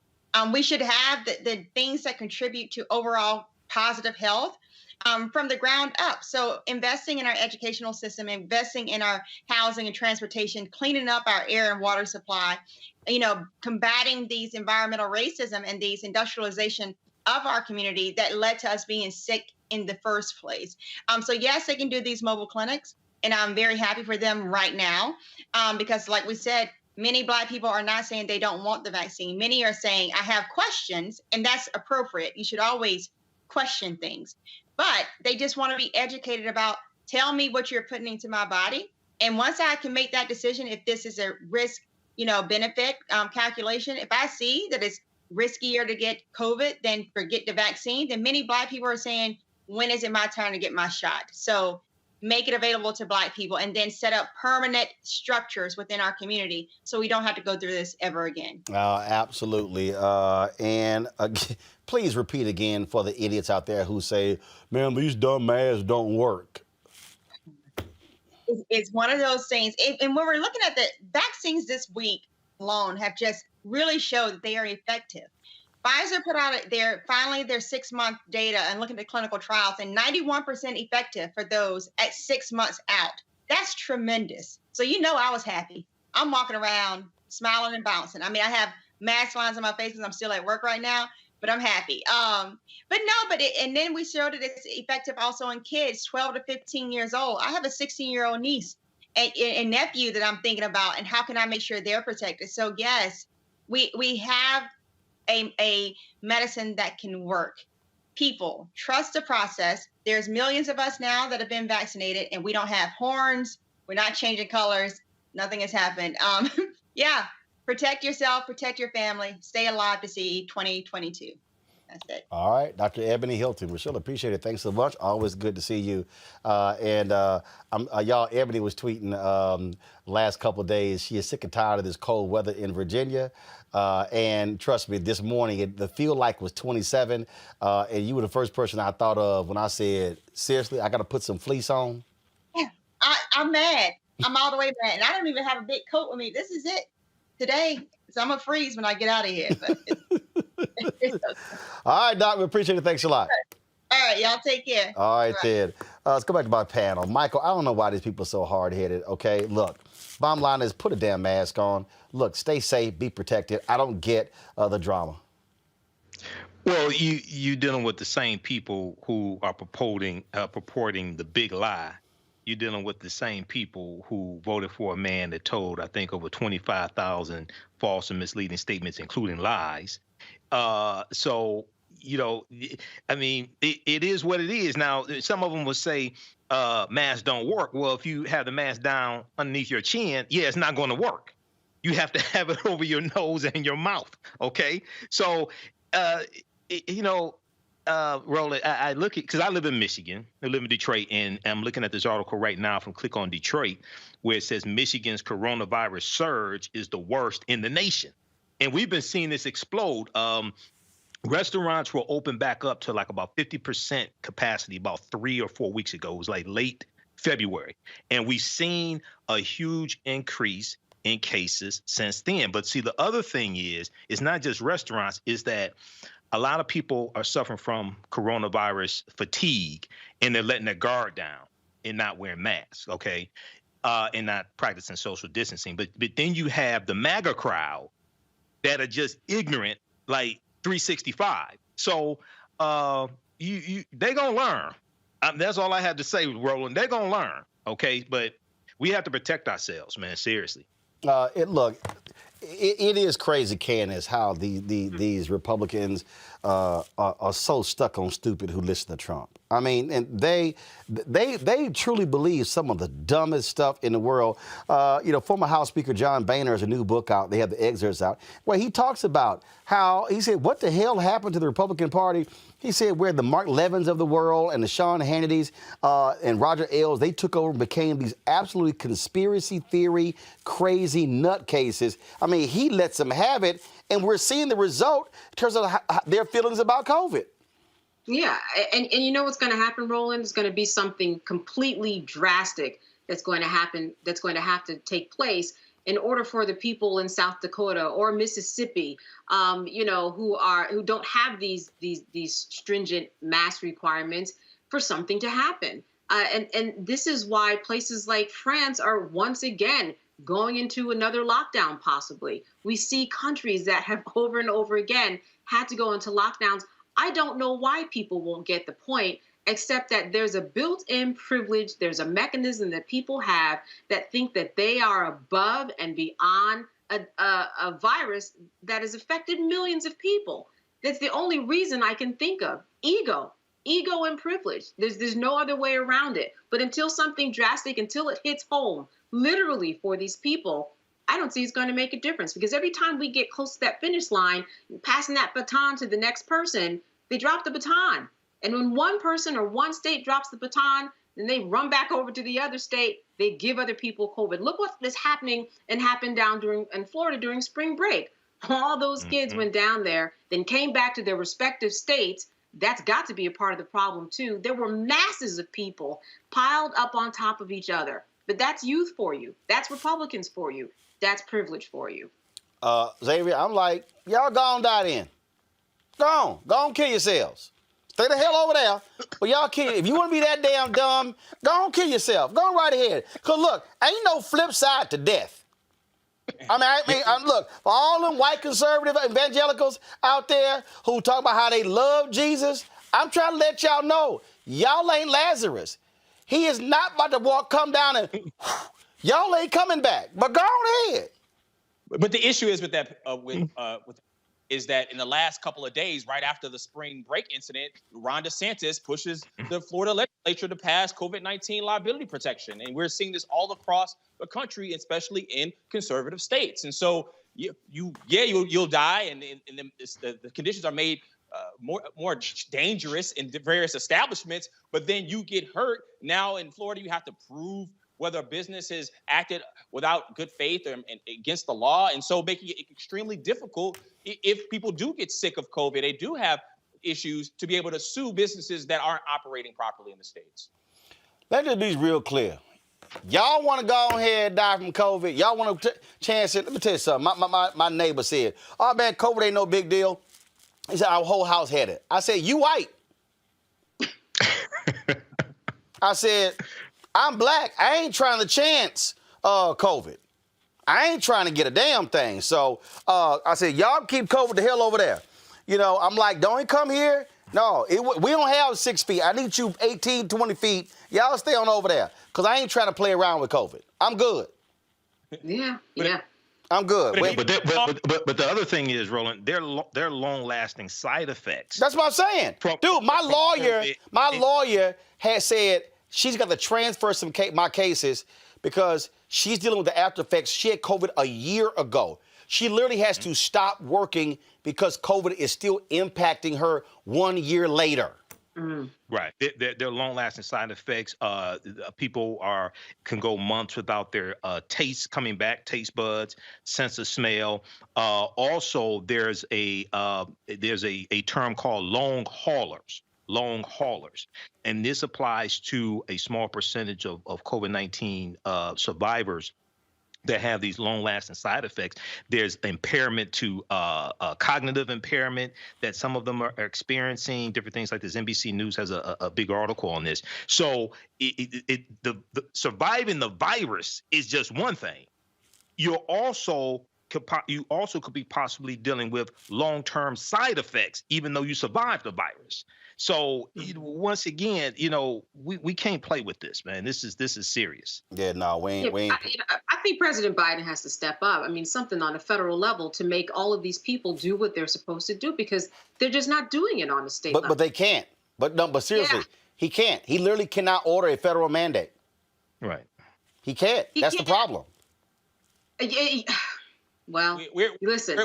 Speaker 18: We should have the things that contribute to overall positive health from the ground up. So investing in our educational system, investing in our housing and transportation, cleaning up our air and water supply, combating these environmental racism and these industrialization of our community that led to us being sick in the first place. So yes, they can do these mobile clinics, and I'm very happy for them right now because like we said, many Black people are not saying they don't want the vaccine. Many are saying, I have questions, and that's appropriate. You should always question things. But they just want to be educated about, tell me what you're putting into my body. And once I can make that decision, if this is a risk, benefit calculation, if I see that it's riskier to get COVID than for get the vaccine, then many Black people are saying, when is it my turn to get my shot? So make it available to Black people and then set up permanent structures within our community so we don't have to go through this ever again.
Speaker 1: Absolutely. And please repeat again for the idiots out there who say, man, these dumb masks don't work.
Speaker 18: It's one of those things. And when we're looking at the vaccines this week alone have just really showed that they are effective. Pfizer put out their 6-month data and looking at clinical trials, and 91% effective for those at 6 months out. That's tremendous. So I was happy. I'm walking around smiling and bouncing. I mean, I have mask lines on my face because I'm still at work right now, but I'm happy. And then we showed that it's effective also in kids 12 to 15 years old. I have a 16-year-old niece and nephew that I'm thinking about, and how can I make sure they're protected? So yes, we have a medicine that can work. People, trust the process. There's millions of us now that have been vaccinated, and we don't have horns. We're not changing colors. Nothing has happened. Protect yourself, protect your family, stay alive to see 2022. That's it.
Speaker 1: All right, Dr. Ebony Hilton. Rochelle, appreciate it. Thanks so much. Always good to see you. Y'all, Ebony was tweeting last couple of days. She is sick and tired of this cold weather in Virginia. And trust me, this morning, the feel like was 27. And you were the first person I thought of when I said, seriously, I got to put some fleece on.
Speaker 18: Yeah, I'm mad. I'm all the way mad. And I don't even have a big coat with me. This is it today. So I'm going to freeze when I get out of here. But
Speaker 1: all right, Doc, we appreciate it. Thanks a lot.
Speaker 18: All right, y'all take care.
Speaker 1: All right, then. Let's go back to my panel. Michael, I don't know why these people are so hard-headed, okay? Look, bottom line is put a damn mask on. Look, stay safe, be protected. I don't get the drama.
Speaker 6: Well, you dealing with the same people who are purporting the big lie. You're dealing with the same people who voted for a man that told, I think, over 25,000 false and misleading statements, including lies. So, I mean, it is what it is. Now, some of them will say masks don't work. Well, if you have the mask down underneath your chin, it's not going to work. You have to have it over your nose and your mouth. Okay. So, Roland, I look at, because I live in Michigan, I live in Detroit, and I'm looking at this article right now from Click on Detroit, where it says Michigan's coronavirus surge is the worst in the nation. And we've been seeing this explode. Restaurants were open back up to like about 50% capacity about 3 or 4 weeks ago. It was like late February. And we've seen a huge increase in cases since then. But see, the other thing is, it's not just restaurants, is that a lot of people are suffering from coronavirus fatigue, and they're letting their guard down and not wearing masks, okay, and not practicing social distancing. But then you have the MAGA crowd that are just ignorant, like 365. So they gonna learn. That's all I have to say, Roland. They're gonna learn, okay? But we have to protect ourselves, man. Seriously.
Speaker 1: It is crazy, Candace, how these Republicans are so stuck on stupid who listen to Trump. I mean, and they truly believe some of the dumbest stuff in the world. Former House Speaker John Boehner has a new book out. They have the excerpts out where he talks about how he said, what the hell happened to the Republican Party? He said where the Mark Levins of the world and the Sean Hannitys and Roger Ailes, they took over and became these absolutely conspiracy theory, crazy nutcases. I mean, he lets them have it, and we're seeing the result in terms of their feelings about COVID.
Speaker 4: Yeah, and you know what's going to happen, Roland? It's going to be something completely drastic that's going to happen, that's going to have to take place in order for the people in South Dakota or Mississippi, who don't have these stringent mask requirements, for something to happen. And this is why places like France are once again going into another lockdown, possibly. We see countries that have over and over again had to go into lockdowns. I don't know why people won't get the point, except that there's a built-in privilege, there's a mechanism that people have that think that they are above and beyond a virus that has affected millions of people. That's the only reason I can think of. Ego and privilege. There's no other way around it. But until something drastic, until it hits home, literally for these people, I don't see it's going to make a difference, because every time we get close to that finish line, passing that baton to the next person, they drop the baton. And when one person or one state drops the baton, then they run back over to the other state. They give other people COVID. Look what is happening and happened down in Florida during spring break. All those kids went down there, then came back to their respective states. That's got to be a part of the problem, too. There were masses of people piled up on top of each other. But that's youth for you. That's Republicans for you. That's privilege for you.
Speaker 1: Xavier, I'm like, y'all go on die then. Go on kill yourselves. Stay the hell over there. But y'all kill. If you want to be that damn dumb, go on kill yourself. Go on right ahead. Because look, ain't no flip side to death. I mean, look, for all them white conservative evangelicals out there who talk about how they love Jesus, I'm trying to let y'all know, y'all ain't Lazarus. He is not about to come down and y'all ain't coming back. But go on ahead.
Speaker 5: But the issue is with that, is that in the last couple of days, right after the spring break incident, Ron DeSantis pushes the Florida legislature to pass COVID-19 liability protection. And we're seeing this all across the country, especially in conservative states. And so you'll die, and the conditions are made more dangerous in various establishments, but then you get hurt. Now in Florida, you have to prove whether a business has acted without good faith or against the law, and so making it extremely difficult if people do get sick of COVID, they do have issues to be able to sue businesses that aren't operating properly in the states.
Speaker 1: Let me be real clear. Y'all want to go ahead and die from COVID? Y'all want to chance it? Let me tell you something. My neighbor said, "Oh man, COVID ain't no big deal." He said, "Our whole house had it." I said, "You white?" I said, "I'm black. I ain't trying to chance COVID. I ain't trying to get a damn thing." So I said, "Y'all keep COVID the hell over there." I'm like, "Don't come here." No, we don't have 6 feet. I need you 18, 20 feet. Y'all stay on over there, because I ain't trying to play around with COVID. I'm good.
Speaker 4: Yeah.
Speaker 1: I'm good.
Speaker 6: But the other thing is, Roland, they're long-lasting side effects.
Speaker 1: That's what I'm saying. Dude, my lawyer has said she's got to transfer some my cases because she's dealing with the after effects. She had COVID a year ago. She literally has to stop working because COVID is still impacting her 1 year later.
Speaker 6: Right. They're long-lasting side effects. People can go months without their taste coming back, taste buds, sense of smell. Also, there's a term called long haulers. And this applies to a small percentage of COVID-19 survivors that have these long-lasting side effects. There's impairment to cognitive impairment that some of them are experiencing, different things like this. NBC News has a big article on this. So the surviving the virus is just one thing. You're also you also could be possibly dealing with long-term side effects, even though you survived the virus. So once again, we can't play with this, man. This is serious.
Speaker 1: Yeah, no, we ain't.
Speaker 4: I think President Biden has to step up. I mean, something on a federal level to make all of these people do what they're supposed to do, because they're just not doing it on the state level.
Speaker 1: But they can't. But seriously, he can't. He literally cannot order a federal mandate.
Speaker 6: Right.
Speaker 1: He can't. That's the problem.
Speaker 4: Well, listen.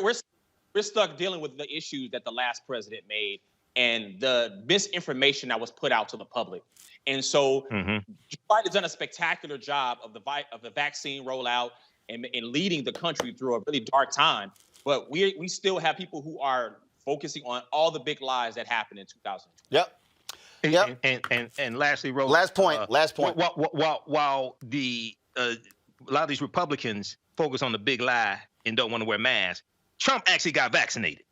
Speaker 5: We're stuck dealing with the issues that the last president made and the misinformation that was put out to the public. And so Biden's done a spectacular job of the vaccine rollout and leading the country through a really dark time. But we still have people who are focusing on all the big lies that happened in 2020.
Speaker 1: Yep.
Speaker 6: And lastly, Roland,
Speaker 1: last point.
Speaker 6: While a lot of these Republicans focus on the big lie and don't want to wear masks, Trump actually got vaccinated.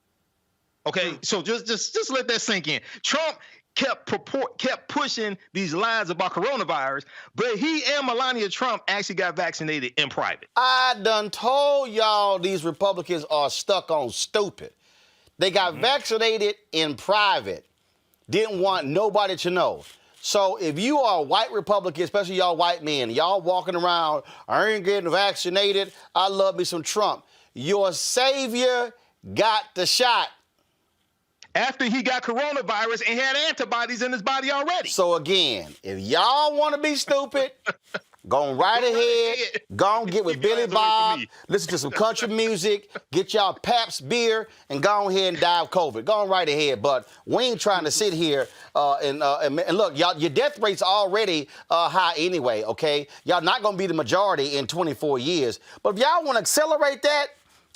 Speaker 6: Okay, so just let that sink in. Trump kept pushing these lies about coronavirus, but he and Melania Trump actually got vaccinated in private.
Speaker 1: I done told y'all these Republicans are stuck on stupid. They got vaccinated in private. Didn't want nobody to know. So if you are a white Republican, especially y'all white men, y'all walking around, I ain't getting vaccinated, I love me some Trump. Your savior got the shot.
Speaker 6: After he got coronavirus and had antibodies in his body already.
Speaker 1: So again, if y'all want to be stupid, go right ahead. Go on, get with Billy Bob, listen to some country music, get y'all Pabst beer, and go on ahead and die of COVID. Go on right ahead. But we ain't trying to sit here and look, y'all, your death rate's already high anyway, okay? Y'all not going to be the majority in 24 years. But if y'all want to accelerate that,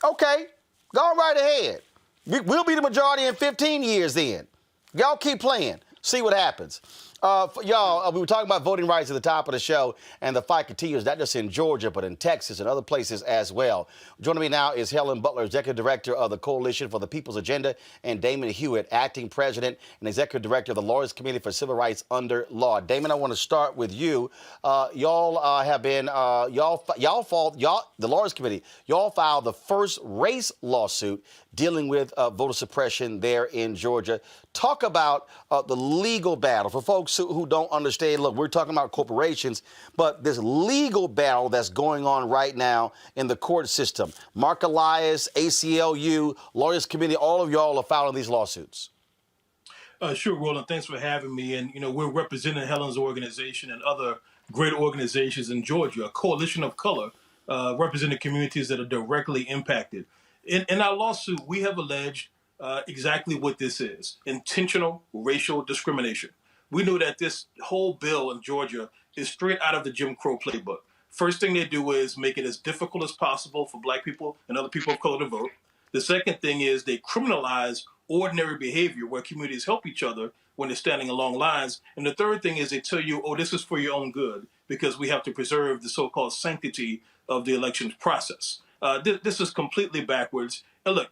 Speaker 1: okay, go on right ahead. We'll be the majority in 15 years then. Y'all keep playing. See what happens. Y'all, we were talking about voting rights at the top of the show, and the fight continues, not just in Georgia, but in Texas and other places as well. Joining me now is Helen Butler, Executive Director of the Coalition for the People's Agenda, and Damon Hewitt, Acting President and Executive Director of the Lawyers Committee for Civil Rights Under Law. Damon, I want to start with you. Y'all have been, the Lawyers Committee, y'all filed the first race lawsuit dealing with voter suppression there in Georgia. Talk about the legal battle. For folks who don't understand, look, we're talking about corporations, but this legal battle that's going on right now in the court system. Mark Elias, ACLU, Lawyers Committee, all of y'all are filing these lawsuits.
Speaker 19: Sure, Roland. Thanks for having me. And, we're representing Helen's organization and other great organizations in Georgia, a coalition of color representing communities that are directly impacted. In our lawsuit, we have alleged exactly what this is: intentional racial discrimination. We know that this whole bill in Georgia is straight out of the Jim Crow playbook. First thing they do is make it as difficult as possible for Black people and other people of color to vote. The second thing is they criminalize ordinary behavior where communities help each other when they're standing along lines. And the third thing is they tell you, oh, this is for your own good because we have to preserve the so-called sanctity of the elections process. This is completely backwards. And look,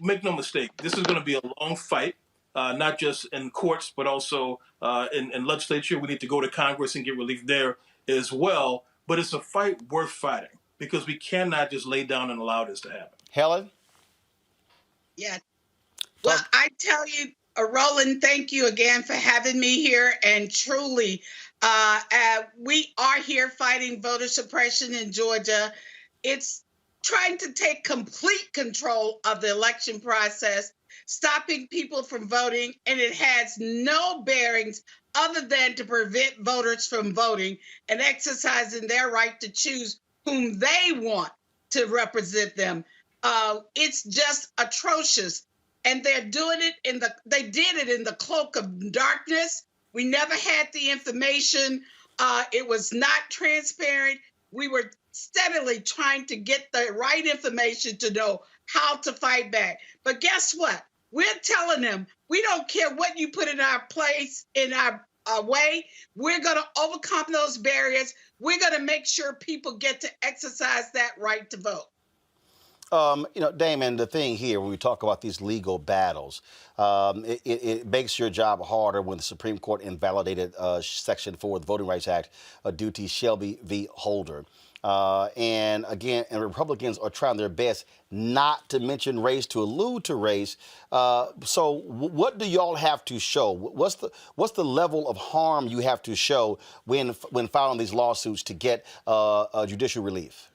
Speaker 19: make no mistake, this is going to be a long fight, not just in courts, but also in legislature. We need to go to Congress and get relief there as well. But it's a fight worth fighting because we cannot just lay down and allow this to happen.
Speaker 1: Helen?
Speaker 20: Yeah. Well, I tell you, Roland, thank you again for having me here. And truly, we are here fighting voter suppression in Georgia. It's trying to take complete control of the election process, stopping people from voting, and it has no bearings other than to prevent voters from voting and exercising their right to choose whom they want to represent them. It's just atrocious. And they're doing it they did it in the cloak of darkness. We never had the information. It was not transparent. We were steadily trying to get the right information to know how to fight back. But guess what? We're telling them, we don't care what you put in our place, in our way. We're going to overcome those barriers. We're going to make sure people get to exercise that right to vote.
Speaker 1: Damon, the thing here, when we talk about these legal battles, it makes your job harder when the Supreme Court invalidated Section 4 of the Voting Rights Act, Duty Shelby v. Holder. And again, and Republicans are trying their best not to mention race, to allude to race. So what do y'all have to show? What's the level of harm you have to show when filing these lawsuits to get judicial relief?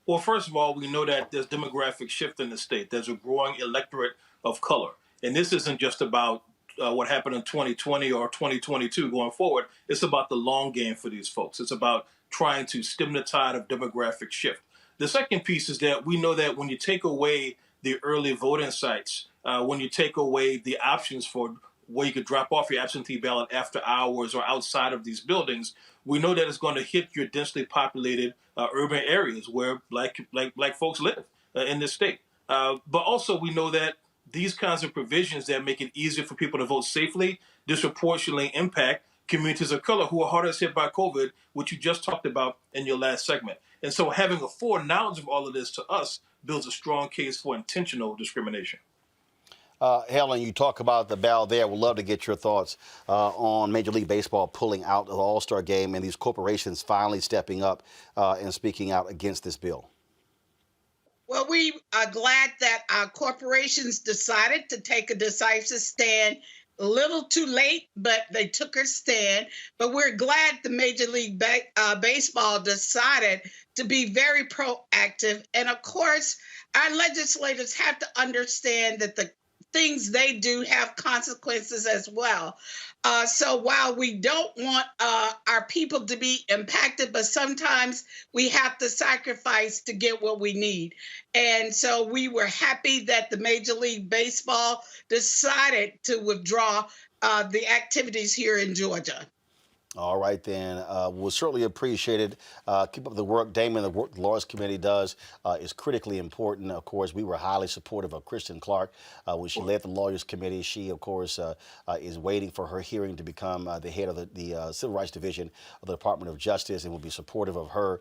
Speaker 19: Well, first of all, we know that there's demographic shift in the state. There's a growing electorate of color. And this isn't just about what happened in 2020 or 2022 going forward. It's about the long game for these folks. It's about trying to stem the tide of demographic shift. The second piece is that we know that when you take away the early voting sites, when you take away the options for where you could drop off your absentee ballot after hours or outside of these buildings, we know that it's going to hit your densely populated urban areas where black folks live in this state. But also we know that these kinds of provisions that make it easier for people to vote safely disproportionately impact communities of color who are hardest hit by COVID, which you just talked about in your last segment. And so having a foreknowledge of all of this to us builds a strong case for intentional discrimination.
Speaker 1: Helen, you talk about the ballot there. We'd love to get your thoughts on Major League Baseball pulling out of the All-Star game and these corporations finally stepping up and speaking out against this bill.
Speaker 20: Well, we are glad that our corporations decided to take a decisive stand. A little too late, but they took a stand. But we're glad the Major League Baseball decided to be very proactive. And of course, our legislators have to understand that the things they do have consequences as well. So while we don't want our people to be impacted, but sometimes we have to sacrifice to get what we need. And so we were happy that the Major League Baseball decided to withdraw the activities here in Georgia.
Speaker 1: All right, then. We'll certainly appreciate it. Keep up the work. Damon, the work the Lawyers Committee does is critically important. Of course, we were highly supportive of Kristen Clark when she led the Lawyers Committee. She, of course, is waiting for her hearing to become the head of the Civil Rights Division of the Department of Justice, and will be supportive of her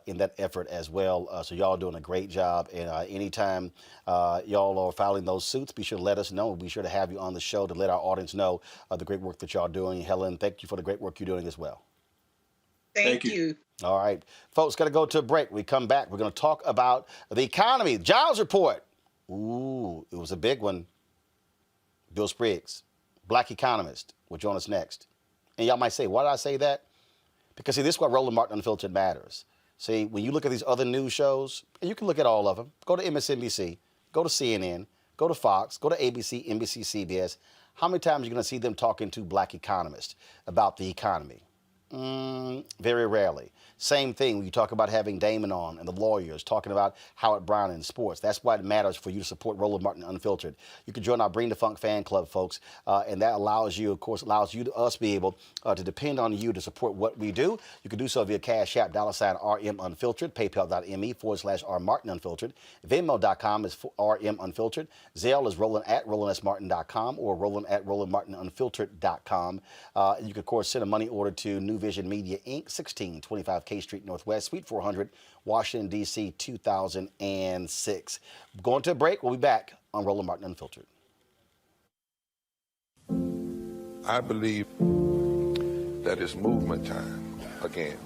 Speaker 1: in that effort as well. So y'all doing a great job. And anytime y'all are filing those suits, be sure to let us know. We'll be sure to have you on the show to let our audience know the great work that y'all doing. Helen, thank you for the great work you're doing as well.
Speaker 20: Thank you.
Speaker 1: All right, folks, got to go to a break. We come back. We're going to talk about the economy. Jobs report. Ooh, it was a big one. Bill Spriggs, black economist, will join us next. And y'all might say, why did I say that? Because, see, this is why Roland Martin Unfiltered matters. See, when you look at these other news shows, and you can look at all of them, go to MSNBC, go to CNN, go to Fox, go to ABC, NBC, CBS. How many times are you going to see them talking to black economists about the economy? Very rarely. Same thing when you talk about having Damon on and the lawyers talking about Howard Brown in sports. That's why it matters for you to support Roland Martin Unfiltered. You can join our Bring the Funk fan club, folks, and that allows you, of course, us be able to depend on you to support what we do. You can do so via Cash App, $RM Unfiltered, PayPal.me/R Martin Unfiltered, Venmo.com is RM Unfiltered, Zelle is Roland@RolandSMartin.com or Roland@RolandMartinUnfiltered.com. And you can, of course, send a money order to New Vision Media, Inc., 1625 K Street Northwest, Suite 400, Washington, D.C., 2006. Going to a break. We'll be back on Roland Martin Unfiltered.
Speaker 21: I believe that it's movement time again.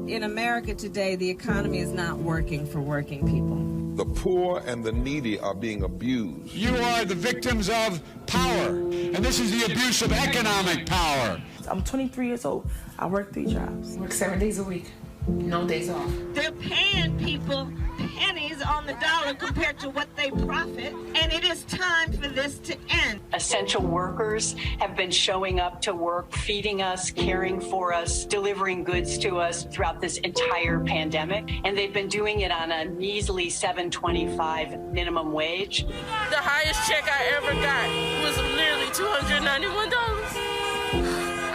Speaker 22: In America today, the economy is not working for working people.
Speaker 21: The poor and the needy are being abused.
Speaker 23: You are the victims of power, and this is the abuse of economic power.
Speaker 24: I'm 23 years old. I work 3 jobs. Work 7 days a week. No days off.
Speaker 25: They're paying people pennies on the dollar compared to what they profit, and it is time for this to end.
Speaker 26: Essential workers have been showing up to work, feeding us, caring for us, delivering goods to us throughout this entire pandemic, and they've been doing it on a measly $7.25 minimum wage.
Speaker 27: The highest check I ever got was nearly $291.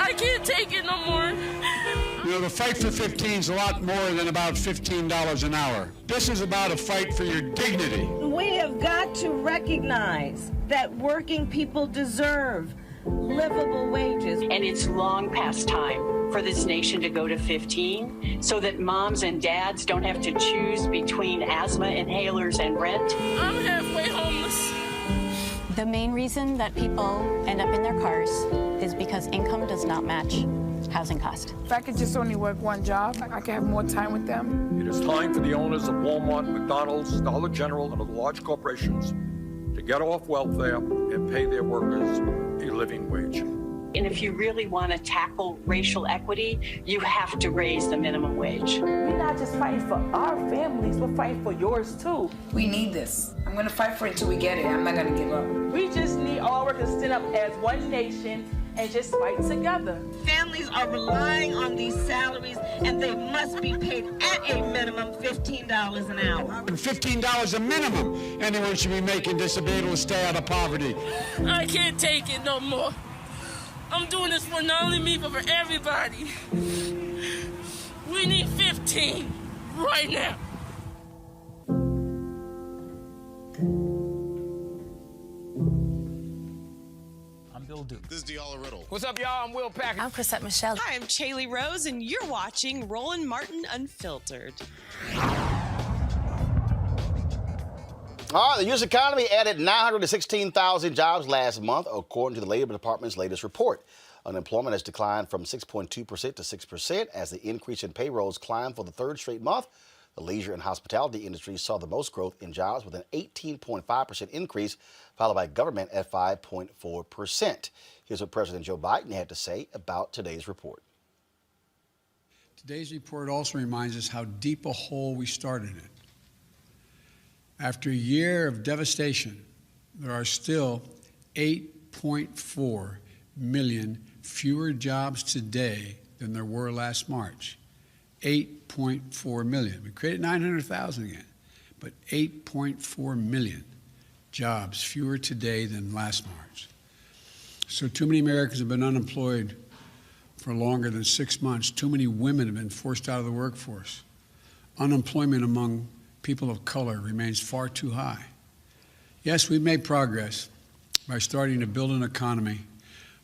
Speaker 27: I can't take it no more.
Speaker 23: You know, the fight for 15 is a lot more than about $15 an hour. This is about a fight for your dignity.
Speaker 25: We have got to recognize that working people deserve livable wages.
Speaker 26: And it's long past time for this nation to go to 15 so that moms and dads don't have to choose between asthma inhalers and rent.
Speaker 27: I'm halfway homeless.
Speaker 28: The main reason that people end up in their cars is because income does not match
Speaker 26: housing cost.
Speaker 24: If I could just only work one job, I could have more time with them.
Speaker 2: It is time for the owners of Walmart, McDonald's, Dollar General, and other large corporations to get off welfare and pay their workers a living wage.
Speaker 26: And if you really want to tackle racial equity, you have to raise the minimum wage.
Speaker 24: We're not just fighting for our families, we're fighting for yours too. We need this. I'm going to fight for it until we get it. I'm not going to give up. We just need all workers to stand up as one nation and just fight together.
Speaker 25: Families are relying on these salaries, and they must be paid at a minimum $15 an hour.
Speaker 23: $15 a minimum. Anyone should be making this to be able to stay out of poverty.
Speaker 27: I can't take it no more. I'm doing this for not only me, but for everybody. We need 15 right now.
Speaker 3: I'm Bill Duke.
Speaker 7: This is Diala Riddle.
Speaker 3: What's up, y'all? I'm Will Packer.
Speaker 8: I'm Chrisette Michelle. Hi, I'm Chaley Rose, and you're watching Roland Martin Unfiltered.
Speaker 1: All right, the U.S. economy added 916,000 jobs last month, according to the Labor Department's latest report. Unemployment has declined from 6.2% to 6% as the increase in payrolls climbed for the third straight month. The leisure and hospitality industries saw the most growth in jobs with an 18.5% increase, followed by government at 5.4%. Here's what President Joe Biden had to say about today's report.
Speaker 23: Today's report also reminds us how deep a hole we started in. After a year of devastation, there are still 8.4 million fewer jobs today than there were last March. 8.4 million. We created 900,000 again, but 8.4 million jobs fewer today than last March. So too many Americans have been unemployed for longer than 6 months. Too many women have been forced out of the workforce. Unemployment among people of color remains far too high. Yes, we've made progress by starting to build an economy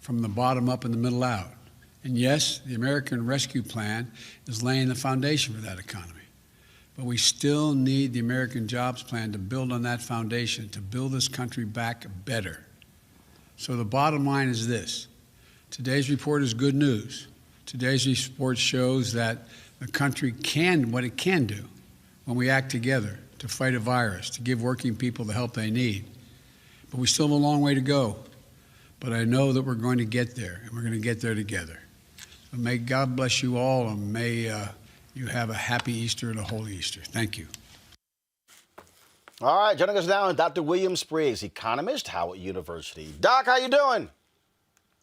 Speaker 23: from the bottom up and the middle out. And yes, the American Rescue Plan is laying the foundation for that economy. But we still need the American Jobs Plan to build on that foundation, to build this country back better. So the bottom line is this. Today's report is good news. Today's report shows that the country can what it can do when we act together to fight a virus, to give working people the help they need. But we still have a long way to go. But I know that we're going to get there, and we're going to get there together. So may God bless you all, and may you have a happy Easter and a holy Easter. Thank you.
Speaker 1: All right, joining us now is Dr. William Spriggs, economist, Howard University. Doc, how you doing?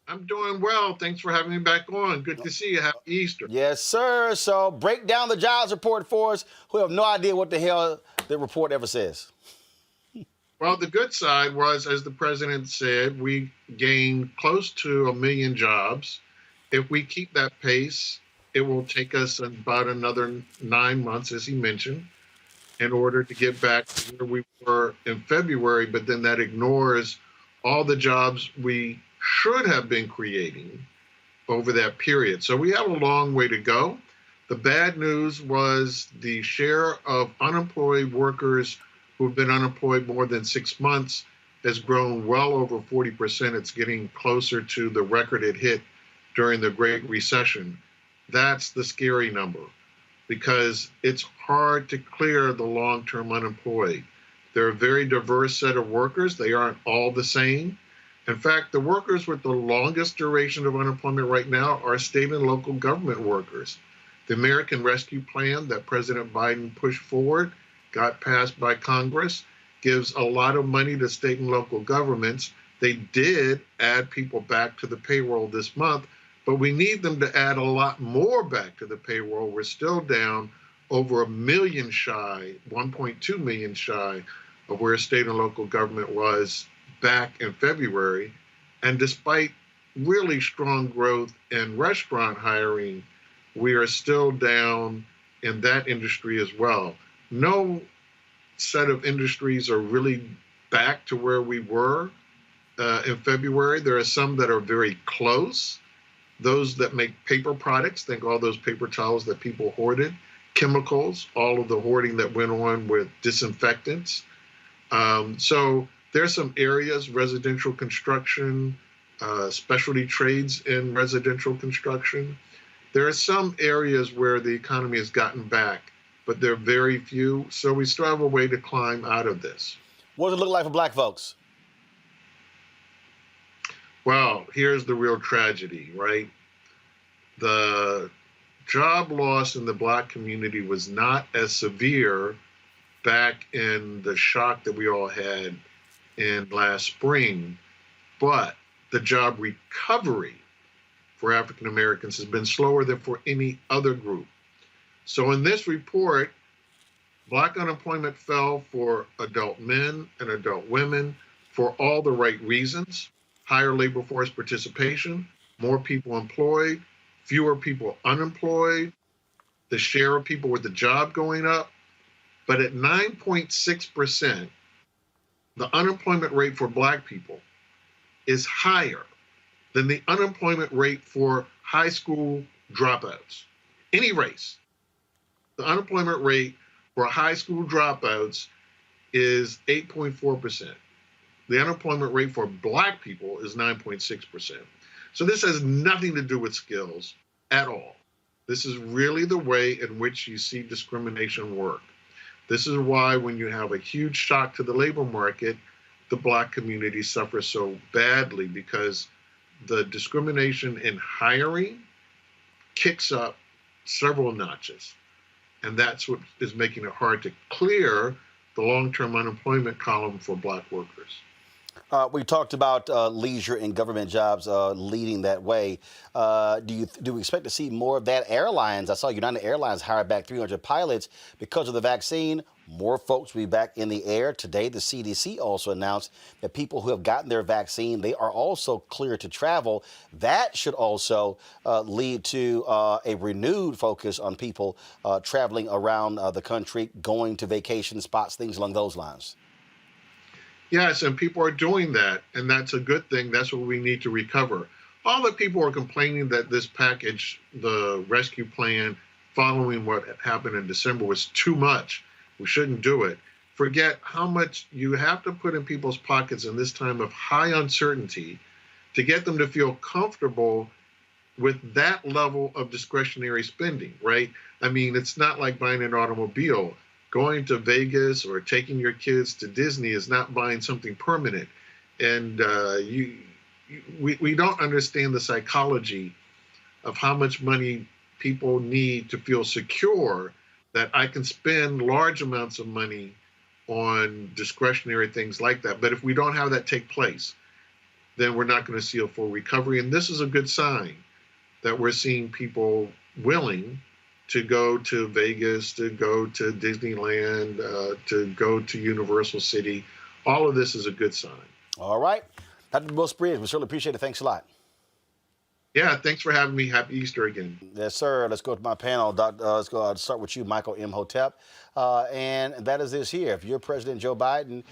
Speaker 9: I'm doing well. Thanks for having me back on. Good to see you. Happy Easter.
Speaker 1: Yes, sir. So break down the jobs report for us who have no idea what the hell the report ever says.
Speaker 9: Well, the good side was, as the president said, we gained close to 1 million jobs. If we keep that pace, it will take us about another 9 months, as he mentioned, in order to get back to where we were in February. But then that ignores all the jobs we should have been creating over that period. So we have a long way to go. The bad news was the share of unemployed workers who've been unemployed more than 6 months has grown well over 40%. It's getting closer to the record it hit during the Great Recession. That's the scary number because it's hard to clear the long-term unemployed. They're a very diverse set of workers. They aren't all the same. In fact, the workers with the longest duration of unemployment right now are state and local government workers. The American Rescue Plan that President Biden pushed forward, got passed by Congress, gives a lot of money to state and local governments. They did add people back to the payroll this month, but we need them to add a lot more back to the payroll. We're still down over 1 million shy, 1.2 million shy of where state and local government was back in February. And despite really strong growth in restaurant hiring, we are still down in that industry as well. No set of industries are really back to where we were in February. There are some that are very close. Those that make paper products, think all those paper towels that people hoarded, chemicals, all of the hoarding that went on with disinfectants. So there's some areas, residential construction, specialty trades in residential construction. There are some areas where the economy has gotten back, but they're very few. So we still have a way to climb out of this.
Speaker 1: What does it look like for black folks?
Speaker 9: Well, here's the real tragedy, right? The job loss in the black community was not as severe back in the shock that we all had in last spring, but the job recovery for African Americans has been slower than for any other group. So in this report, black unemployment fell for adult men and adult women for all the right reasons: higher labor force participation, more people employed, fewer people unemployed, the share of people with a job going up. But at 9.6%, the unemployment rate for black people is higher than the unemployment rate for high school dropouts. Any race, the unemployment rate for high school dropouts is 8.4%. The unemployment rate for black people is 9.6%. So this has nothing to do with skills at all. This is really the way in which you see discrimination work. This is why when you have a huge shock to the labor market, the black community suffers so badly, because the discrimination in hiring kicks up several notches. And that's what is making it hard to clear the long-term unemployment column for black workers.
Speaker 1: We talked about leisure and government jobs leading that way. Do we expect to see more of that? Airlines, I saw United Airlines hired back 300 pilots because of the vaccine. More folks will be back in the air. Today, the CDC also announced that people who have gotten their vaccine, they are also cleared to travel. That should also lead to a renewed focus on people traveling around the country, going to vacation spots, things along those lines.
Speaker 9: Yes, and people are doing that, and that's a good thing. That's what we need to recover. All the people are complaining that this package, the rescue plan, following what happened in December, was too much. We shouldn't do it. Forget how much you have to put in people's pockets in this time of high uncertainty to get them to feel comfortable with that level of discretionary spending, right? I mean, it's not like buying an automobile. Going to Vegas or taking your kids to Disney is not buying something permanent. And we don't understand the psychology of how much money people need to feel secure that I can spend large amounts of money on discretionary things like that. But if we don't have that take place, then we're not going to see a full recovery. And this is a good sign that we're seeing people willing to go to Vegas, to go to Disneyland, to go to Universal City. All of this is a good sign.
Speaker 1: All right. Dr. Bill Spriggs, we certainly appreciate it. Thanks a lot.
Speaker 9: Yeah, thanks for having me. Happy Easter again.
Speaker 1: Yes, sir. Let's go to my panel. Let's go start with you, Michael Imhotep. And that is this here. If you're President Joe Biden,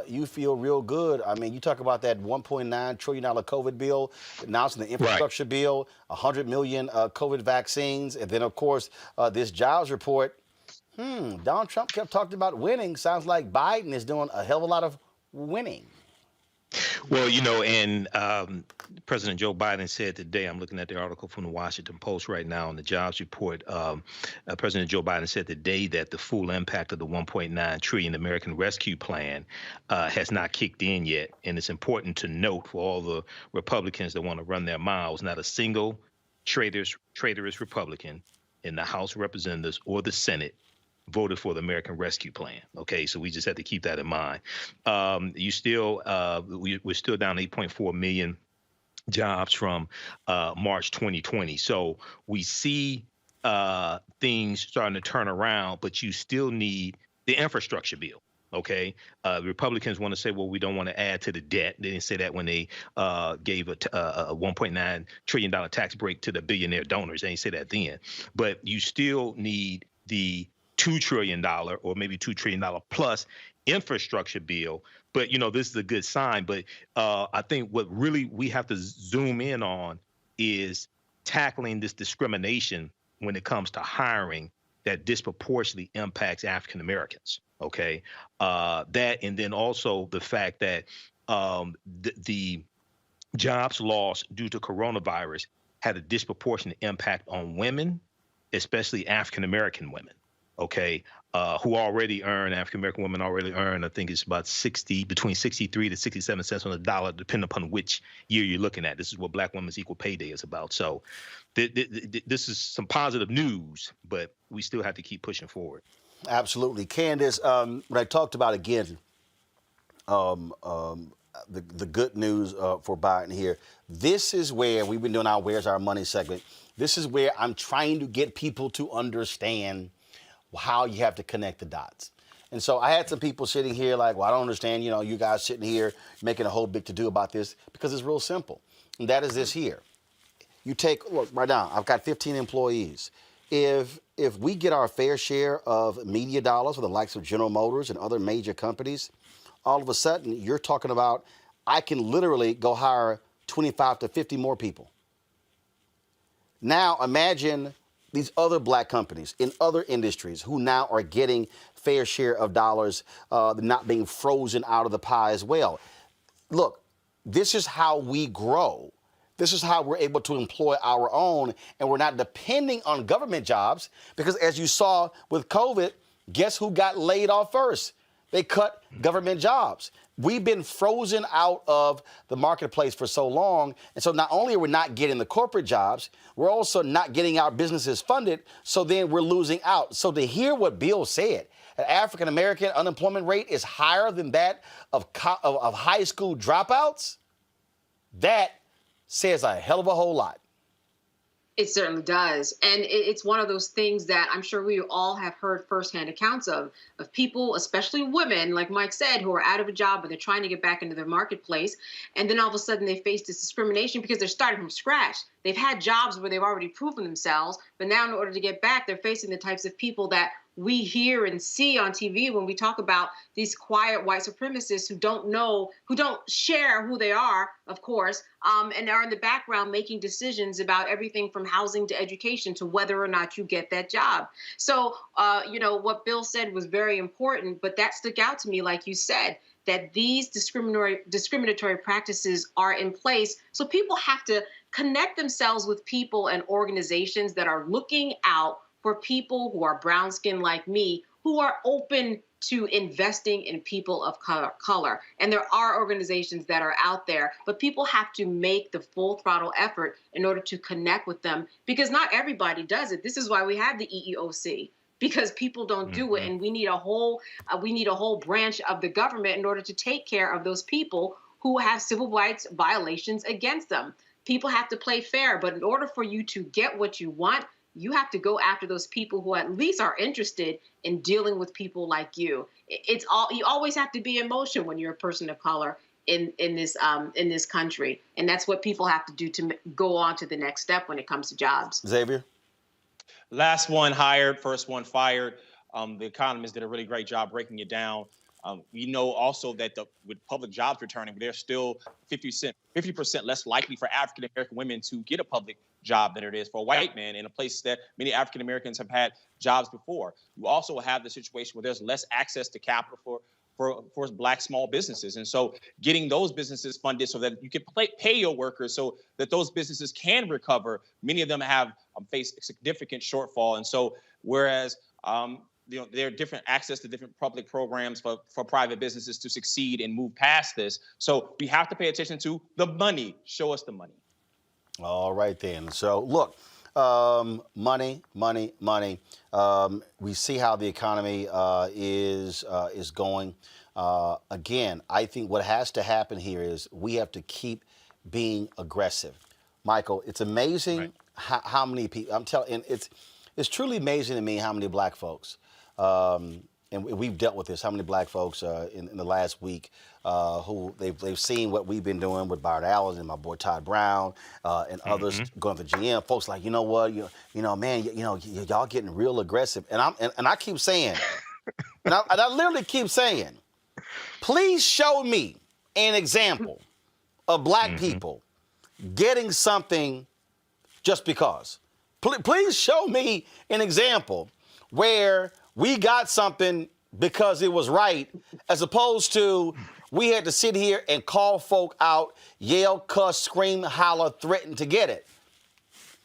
Speaker 1: you feel real good. I mean, you talk about that $1.9 trillion COVID bill, announcing the infrastructure bill, 100 million COVID vaccines, and then, of course, this jobs report. Donald Trump kept talking about winning. Sounds like Biden is doing a hell of a lot of winning.
Speaker 6: Well, you know, and President Joe Biden said today, I'm looking at the article from the Washington Post right now on the jobs report. President Joe Biden said today that the full impact of the $1.9 trillion American Rescue Plan has not kicked in yet. And it's important to note for all the Republicans that want to run their mouths, not a single traitorous Republican in the House of Representatives or the Senate voted for the American Rescue Plan. Okay, so we just have to keep that in mind. We're still down 8.4 million jobs from March 2020. So we see things starting to turn around, but you still need the infrastructure bill. Okay, Republicans want to say, well, we don't want to add to the debt. They didn't say that when they gave a $1.9 trillion tax break to the billionaire donors. They didn't say that then. But you still need the $2 trillion or maybe $2 trillion plus infrastructure bill. But, you know, this is a good sign. But I think what really we have to zoom in on is tackling this discrimination when it comes to hiring that disproportionately impacts African Americans. OK, that and then also the fact that the jobs lost due to coronavirus had a disproportionate impact on women, especially African-American women, okay, who already earn, African-American women already earn, I think it's about between 63 to 67 cents on the dollar, depending upon which year you're looking at. This is what Black Women's Equal Pay Day is about. So this is some positive news, but we still have to keep pushing forward.
Speaker 1: Absolutely. Candace, when I talked about, again, the good news for Biden here, this is where we've been doing our Where's Our Money segment. This is where I'm trying to get people to understand how you have to connect the dots. And so I had some people sitting here like, well, I don't understand, you guys sitting here making a whole big to-do about this, because it's real simple. And that is this here. Look, right now, I've got 15 employees. If we get our fair share of media dollars for the likes of General Motors and other major companies, all of a sudden you're talking about, I can literally go hire 25 to 50 more people. Now imagine these other Black companies in other industries who now are getting fair share of dollars, not being frozen out of the pie as well. Look, this is how we grow. This is how we're able to employ our own, and we're not depending on government jobs, because as you saw with COVID, guess who got laid off first? They cut government jobs. We've been frozen out of the marketplace for so long. And so not only are we not getting the corporate jobs, we're also not getting our businesses funded. So then we're losing out. So to hear what Bill said, an African-American unemployment rate is higher than that of high school dropouts, that says a hell of a whole lot.
Speaker 4: It certainly does. And it's one of those things that I'm sure we all have heard firsthand accounts of people, especially women, like Mike said, who are out of a job and they're trying to get back into their marketplace. And then all of a sudden they face this discrimination because they're starting from scratch. They've had jobs where they've already proven themselves, but now in order to get back, they're facing the types of people that we hear and see on TV when we talk about these quiet white supremacists who don't share who they are, of course, and are in the background making decisions about everything from housing to education to whether or not you get that job. So, what Bill said was very important, but that stuck out to me, like you said, that these discriminatory practices are in place. So people have to connect themselves with people and organizations that are looking out for people who are brown skinned like me, who are open to investing in people of color. And there are organizations that are out there, but people have to make the full throttle effort in order to connect with them, because not everybody does it. This is why we have the EEOC, because people don't do it. And we need a whole branch of the government in order to take care of those people who have civil rights violations against them. People have to play fair, but in order for you to get what you want, you have to go after those people who at least are interested in dealing with people like you. You always have to be in motion when you're a person of color in this country. And that's what people have to do to go on to the next step when it comes to jobs.
Speaker 1: Xavier?
Speaker 5: Last one hired, first one fired. The economists did a really great job breaking it down. We know also that with public jobs returning, there's still 50% less likely for African-American women to get a public job than it is for a white man in a place that many African-Americans have had jobs before. You also have the situation where there's less access to capital for Black small businesses. And so getting those businesses funded so that you can pay your workers so that those businesses can recover. Many of them have faced a significant shortfall. And so whereas there are different access to different public programs for private businesses to succeed and move past this. So we have to pay attention to the money. Show us the money.
Speaker 1: All right, then. So, look, money. We see how the economy is going. Again, I think what has to happen here is we have to keep being aggressive. Michael, it's amazing how many people, I'm telling, it's truly amazing to me how many Black folks, and we've dealt with this, how many Black folks in the last week who they've seen what we've been doing with Bart Allen and my boy Todd Brown and others going to GM. Folks like, you know what, man, y'all getting real aggressive. And I keep saying, and I literally keep saying, please show me an example of Black people getting something just because. Please show me an example where we got something because it was right, as opposed to we had to sit here and call folk out, yell, cuss, scream, holler, threaten to get it.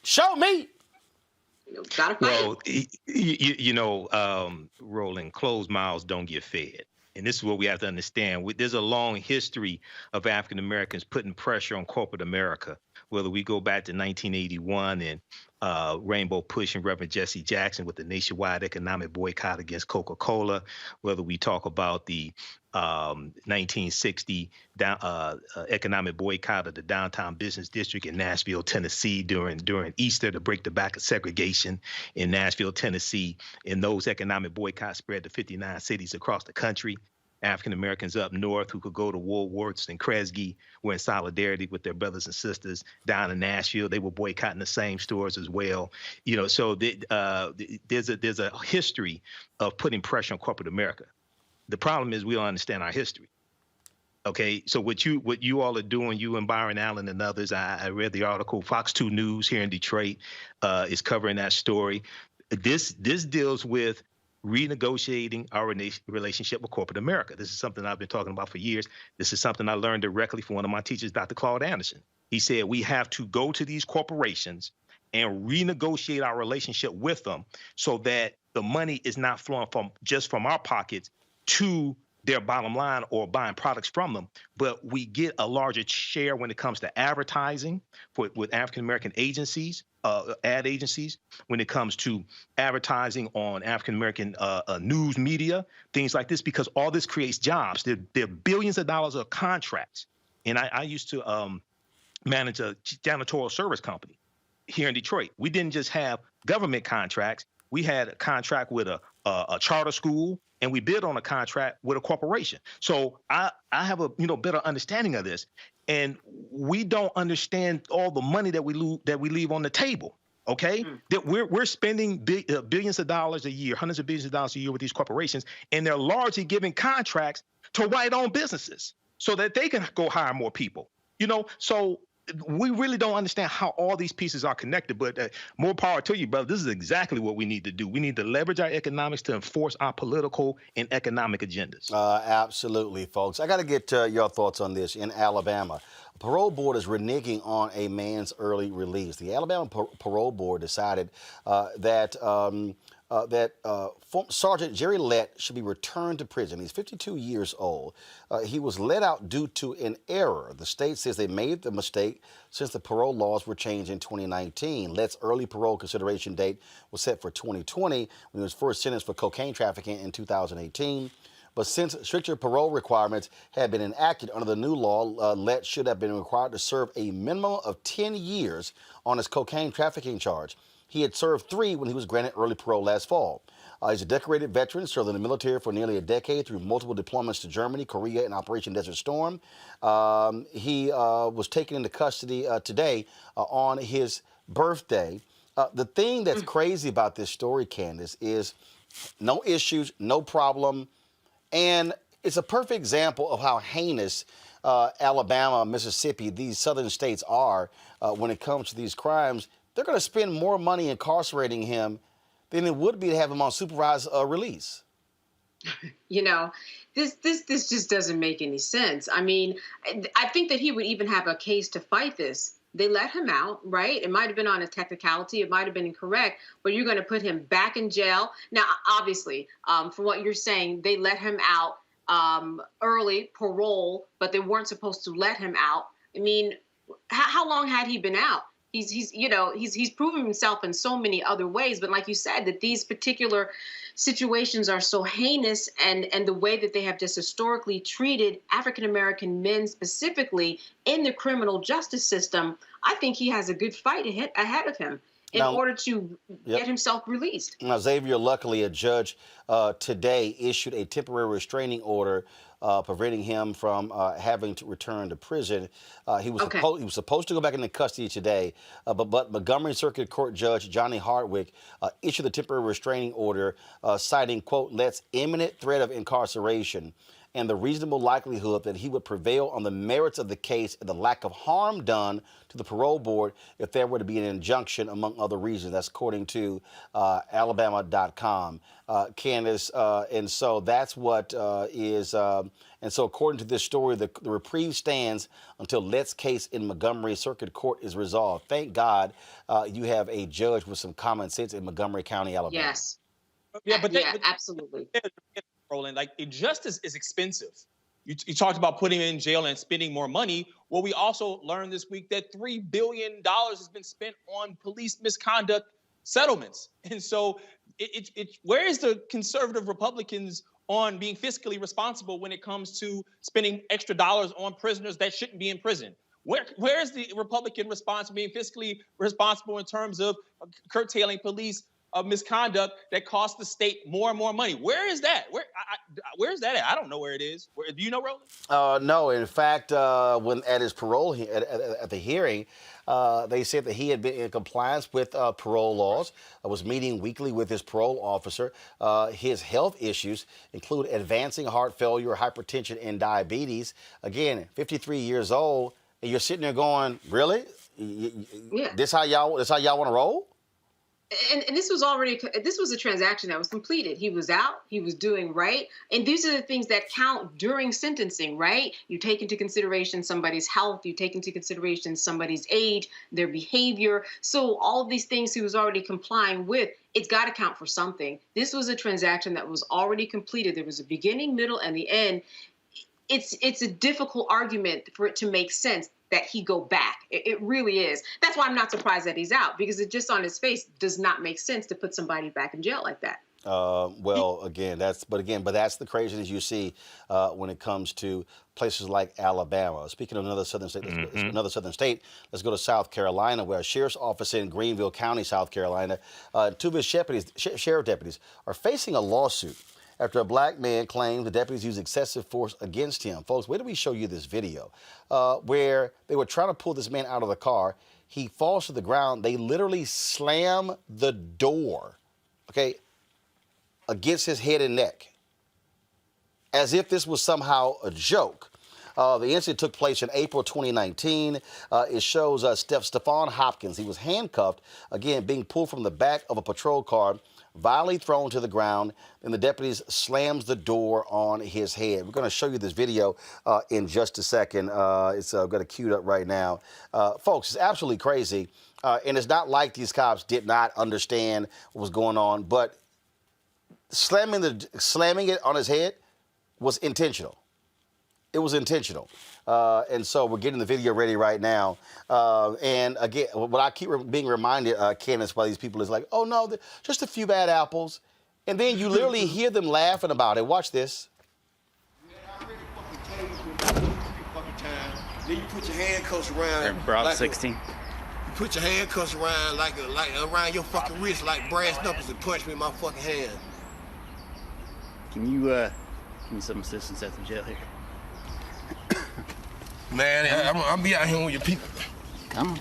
Speaker 1: Show me.
Speaker 4: Gotta fight.
Speaker 6: Well, Roland, closed mouths don't get fed. And this is what we have to understand. There's a long history of African Americans putting pressure on corporate America, whether we go back to 1981 and Rainbow Push and Reverend Jesse Jackson with the nationwide economic boycott against Coca-Cola, whether we talk about the 1960 economic boycott of the downtown business district in Nashville, Tennessee during Easter to break the back of segregation in Nashville, Tennessee. And those economic boycotts spread to 59 cities across the country. African Americans up north who could go to Woolworths and Kresge were in solidarity with their brothers and sisters down in Nashville. They were boycotting the same stores as well. So there's a history of putting pressure on corporate America. The problem is we don't understand our history. Okay, so what you all are doing, you and Byron Allen and others, I read the article. Fox 2 News here in Detroit is covering that story. This deals with renegotiating our relationship with corporate America. This is something I've been talking about for years. This is something I learned directly from one of my teachers, Dr. Claude Anderson. He said we have to go to these corporations and renegotiate our relationship with them so that the money is not flowing just from our pockets to their bottom line or buying products from them, but we get a larger share when it comes to advertising with African-American agencies, ad agencies, when it comes to advertising on African-American news media, things like this, because all this creates jobs. There are billions of dollars of contracts. And I used to manage a janitorial service company here in Detroit. We didn't just have government contracts. We had a contract with a charter school, and we bid on a contract with a corporation. So I have a better understanding of this, and we don't understand all the money that we leave on the table. Okay, that we're spending billions of dollars a year, hundreds of billions of dollars a year with these corporations, and they're largely giving contracts to white-owned businesses so that they can go hire more people. So we really don't understand how all these pieces are connected, but more power to you, brother. This is exactly what we need to do. We need to leverage our economics to enforce our political and economic agendas.
Speaker 1: Absolutely, folks. I got to get your thoughts on this. In Alabama, a parole board is reneging on a man's early release. The Alabama Parole Board decided that Sergeant Jerry Lett should be returned to prison. He's 52 years old. He was let out due to an error. The state says they made the mistake since the parole laws were changed in 2019. Lett's early parole consideration date was set for 2020 when he was first sentenced for cocaine trafficking in 2018. But since stricter parole requirements had been enacted under the new law, Lett should have been required to serve a minimum of 10 years on his cocaine trafficking charge. He had served 3 when he was granted early parole last fall. He's a decorated veteran, served in the military for nearly a decade through multiple deployments to Germany, Korea, and Operation Desert Storm. He was taken into custody today on his birthday. The thing that's crazy about this story, Candace, is no issues, no problem. And it's a perfect example of how heinous Alabama, Mississippi, these southern states are when it comes to these crimes. They're going to spend more money incarcerating him than it would be to have him on supervised release.
Speaker 4: This just doesn't make any sense. I mean, I think that he would even have a case to fight this. They let him out, right? It might have been on a technicality. It might have been incorrect, but you're going to put him back in jail. Now, obviously, from what you're saying, they let him out early parole, but they weren't supposed to let him out. I mean, how long had he been out? He's proven himself in so many other ways, but like you said, that these particular situations are so heinous, and the way that they have just historically treated African-American men specifically in the criminal justice system, I think he has a good fight ahead of him in order to get himself released.
Speaker 1: Now, Xavier, luckily a judge today issued a temporary restraining order preventing him from having to return to prison. He was supposed to go back into custody today, but Montgomery Circuit Court Judge Johnny Hardwick issued the temporary restraining order citing, quote, Lett's imminent threat of incarceration and the reasonable likelihood that he would prevail on the merits of the case and the lack of harm done to the parole board if there were to be an injunction, among other reasons. That's according to Alabama.com. Candace, and so that's what is And so according to this story, the reprieve stands until Lett's case in Montgomery Circuit Court is resolved. Thank God you have a judge with some common sense in Montgomery County, Alabama.
Speaker 4: Yes.
Speaker 5: Yeah, but
Speaker 4: absolutely.
Speaker 5: Roland, like justice is expensive. You talked about putting him in jail and spending more money. Well, we also learned this week that $3 billion has been spent on police misconduct settlements. And so where is the conservative Republicans on being fiscally responsible when it comes to spending extra dollars on prisoners that shouldn't be in prison? Where is the Republican response being fiscally responsible in terms of curtailing police misconduct that costs the state more and more money? Where is that? Where is that at? I don't know where it is. Do you know, Roland?
Speaker 1: No. In fact, when at his parole at the hearing, they said that he had been in compliance with parole laws, was meeting weekly with his parole officer. His health issues include advancing heart failure, hypertension, and diabetes. Again, 53 years old, and you're sitting there going, really?
Speaker 4: Yeah.
Speaker 1: This how y'all want to roll?
Speaker 4: And this was a transaction that was completed. He was out, he was doing right. And these are the things that count during sentencing, right? You take into consideration somebody's health, you take into consideration somebody's age, their behavior. So all of these things he was already complying with, it's got to count for something. This was a transaction that was already completed. There was a beginning, middle, and the end. It's a difficult argument for it to make sense that he go back. It really is. That's why I'm not surprised that he's out, because it just on his face does not make sense to put somebody back in jail like that.
Speaker 1: Well, again, that's the craziness you see when it comes to places like Alabama. Speaking of another southern state, let's go to South Carolina, where a sheriff's office in Greenville County, South Carolina, two of his sheriff deputies are facing a lawsuit after a black man claimed the deputies used excessive force against him. Folks, where did we show you this video? Where they were trying to pull this man out of the car. He falls to the ground. They literally slam the door, against his head and neck, as if this was somehow a joke. The incident took place in April 2019. It shows Stephon Hopkins. He was handcuffed, again, being pulled from the back of a patrol car, violently thrown to the ground, and the deputies slams the door on his head. We're going to show you this video in just a second. I've got it queued up right now. Folks, it's absolutely crazy, and it's not like these cops did not understand what was going on, but slamming it on his head was intentional. It was intentional. And so we're getting the video ready right now. And again, what I keep being reminded, Candace, by these people is like, oh no, just a few bad apples. And then you literally hear them laughing about it. Watch this.
Speaker 7: Then you put your handcuffs around.
Speaker 10: Like 16.
Speaker 7: You put your handcuffs around like around your fucking wrist like brass knuckles and punch me in my fucking hand.
Speaker 10: Can you give me some assistance at the jail here?
Speaker 7: Man, I'm be out here with your people.
Speaker 10: Come on.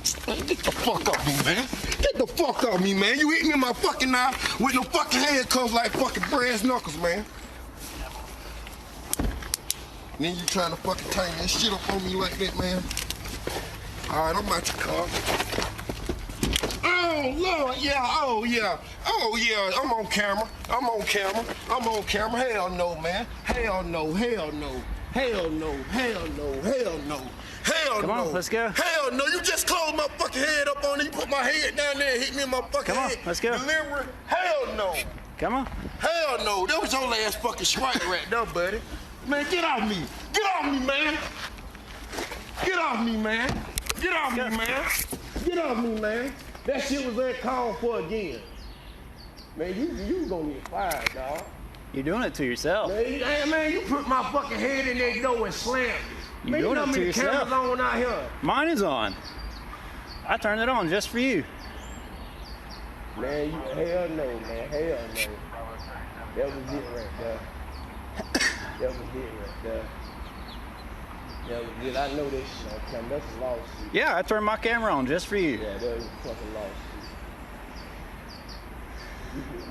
Speaker 7: Get the fuck off me, man. Get the fuck off me, man. You hit me in my fucking eye with no fucking handcuffs like fucking brass knuckles, man. Then you trying to fucking tie that shit up on me like that, man. All right, I'm out your car. Oh, Lord, yeah, oh, yeah. Oh, yeah, I'm on camera. Hell no, man. Hell no. Hell no.
Speaker 10: Come on, let's go.
Speaker 7: Hell no, you just closed my fucking head up on it. You put my head down there and hit me in my fucking head.
Speaker 10: Come on, let's go.
Speaker 7: Delivery. Hell no.
Speaker 10: Come on.
Speaker 7: Hell no, that was your last fucking strike right there, buddy. Man, get off me. Get off me, man. Get off me, man. Get off me, man. Get off me, man. That shit was uncalled for again. Man, you gonna get fired, dog.
Speaker 10: You're doing it to yourself.
Speaker 7: Man, you put my fucking head in that door and slammed it.
Speaker 10: You're doing it to yourself.
Speaker 7: Cameras on out here.
Speaker 10: Mine is on. I turned it on just for you.
Speaker 7: Man, hell no, man. Hell no. That was it right there. That was it right there. That was it. I know this shit on camera. That's a lawsuit.
Speaker 10: Yeah, I turned my camera on just for you.
Speaker 7: Yeah, that was a fucking lawsuit.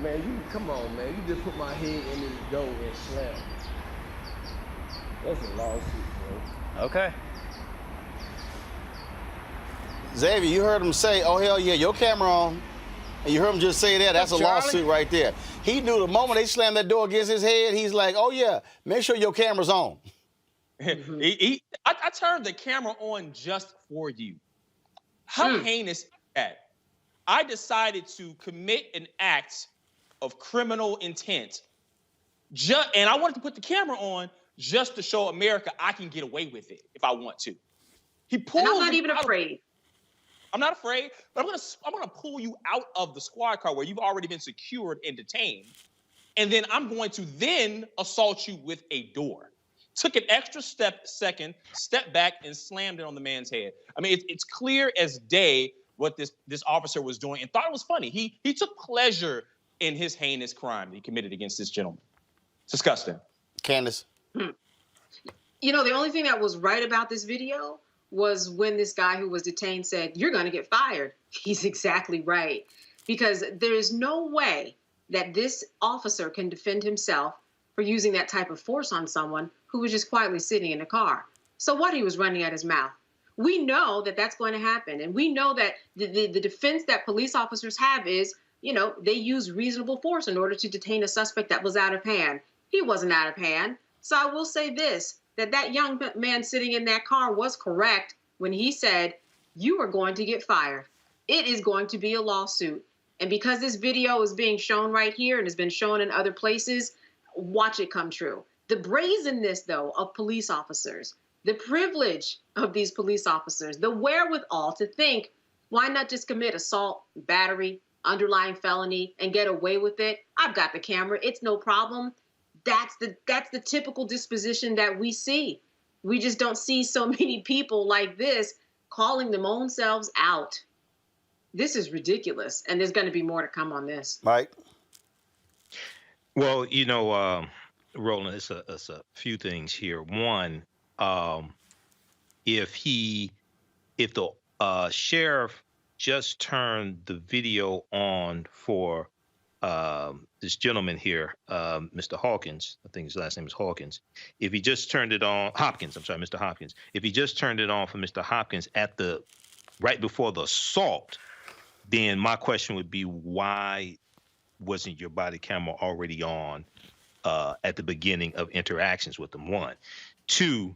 Speaker 7: Man, you come on, man. You just put my head in the door and slam it. That's a lawsuit, bro.
Speaker 10: Okay.
Speaker 1: Xavier, you heard him say, oh, hell yeah, your camera on. And you heard him just say that. That's a lawsuit right there. He knew the moment they slammed that door against his head, he's like, oh, yeah, make sure your camera's on.
Speaker 5: I turned the camera on just for you. How heinous is that? I decided to commit an act of criminal intent. And I wanted to put the camera on just to show America I can get away with it if I want to. He pulled.
Speaker 4: And I'm not even afraid.
Speaker 5: I'm not afraid, but I'm gonna pull you out of the squad car where you've already been secured and detained, and then I'm going to then assault you with a door. Took an extra second, stepped back, and slammed it on the man's head. I mean, it's clear as day what this officer was doing, and thought it was funny. He took pleasure in his heinous crime that he committed against this gentleman. It's disgusting.
Speaker 1: Candace?
Speaker 4: You know, the only thing that was right about this video was when this guy who was detained said, "You're going to get fired." He's exactly right. Because there is no way that this officer can defend himself for using that type of force on someone who was just quietly sitting in a car. So what, he was running at his mouth. We know that that's going to happen. And we know that the defense that police officers have is, you know, they use reasonable force in order to detain a suspect that was out of hand. He wasn't out of hand. So I will say this, that young man sitting in that car was correct when he said, "You are going to get fired. It is going to be a lawsuit." And because this video is being shown right here and has been shown in other places, watch it come true. The brazenness, though, of police officers, the privilege of these police officers, the wherewithal to think, why not just commit assault, battery, underlying felony, and get away with it? I've got the camera. It's no problem. That's the typical disposition that we see. We just don't see so many people like this calling them own selves out. This is ridiculous, and there's going to be more to come on this.
Speaker 1: Mike?
Speaker 6: Well, you know, Roland, it's a few things here. One, if the sheriff just turned the video on for this gentleman here, Mr. Hawkins, I think his last name is Hawkins. If he just turned it on, Mr. Hopkins. If he just turned it on for Mr. Hopkins right before the assault, then my question would be, why wasn't your body camera already on at the beginning of interactions with them? One. Two,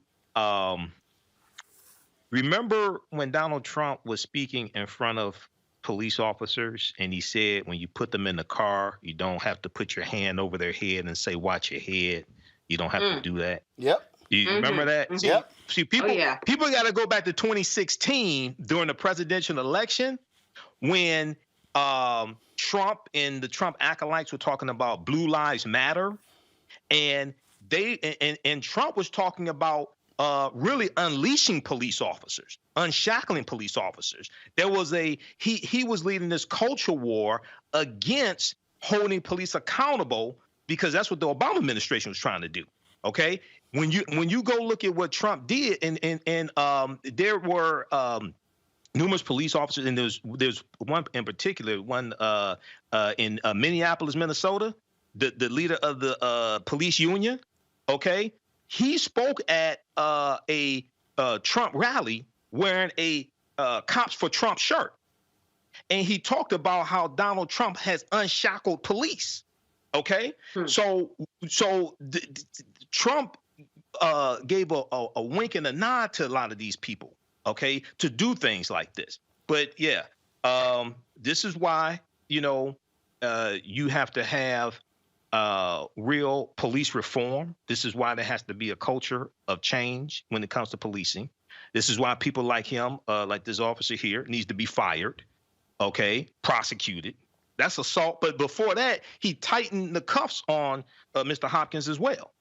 Speaker 6: remember when Donald Trump was speaking in front of police officers and he said, when you put them in the car, you don't have to put your hand over their head and say, "Watch your head." You don't have to do that.
Speaker 1: Yep.
Speaker 6: You remember that?
Speaker 1: Yep.
Speaker 6: See, people got to go back to 2016 during the presidential election when Trump and the Trump acolytes were talking about Blue Lives Matter, and Trump was talking about really unleashing police officers, unshackling police officers. There was he was leading this culture war against holding police accountable, because that's what the Obama administration was trying to do. Okay, when you go look at what Trump did, and there were numerous police officers, and there's one in particular, one in Minneapolis, Minnesota, the leader of the police union. Okay, he spoke at a Trump rally wearing a Cops for Trump shirt, and he talked about how Donald Trump has unshackled police. Okay, so Trump gave a wink and a nod to a lot of these people, okay, to do things like this. But yeah, this is why, you have to have real police reform. This is why there has to be a culture of change when it comes to policing. This is why people like him, like this officer here, needs to be fired, okay, prosecuted. That's assault. But before that, he tightened the cuffs on Mr. Hopkins as well.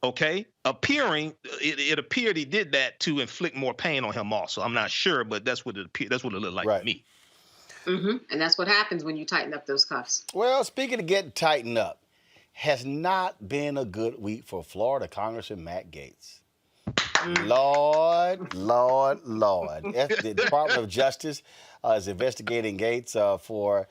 Speaker 6: Okay, it appeared he did that to inflict more pain on him also. I'm not sure, but that's what it appeared. That's what it looked like to me.
Speaker 4: Mm-hmm. And that's what happens when you tighten up those cuffs.
Speaker 1: Well, speaking of getting tightened up, has not been a good week for Florida Congressman Matt Gaetz. Lord. The Department of Justice is investigating Gaetz for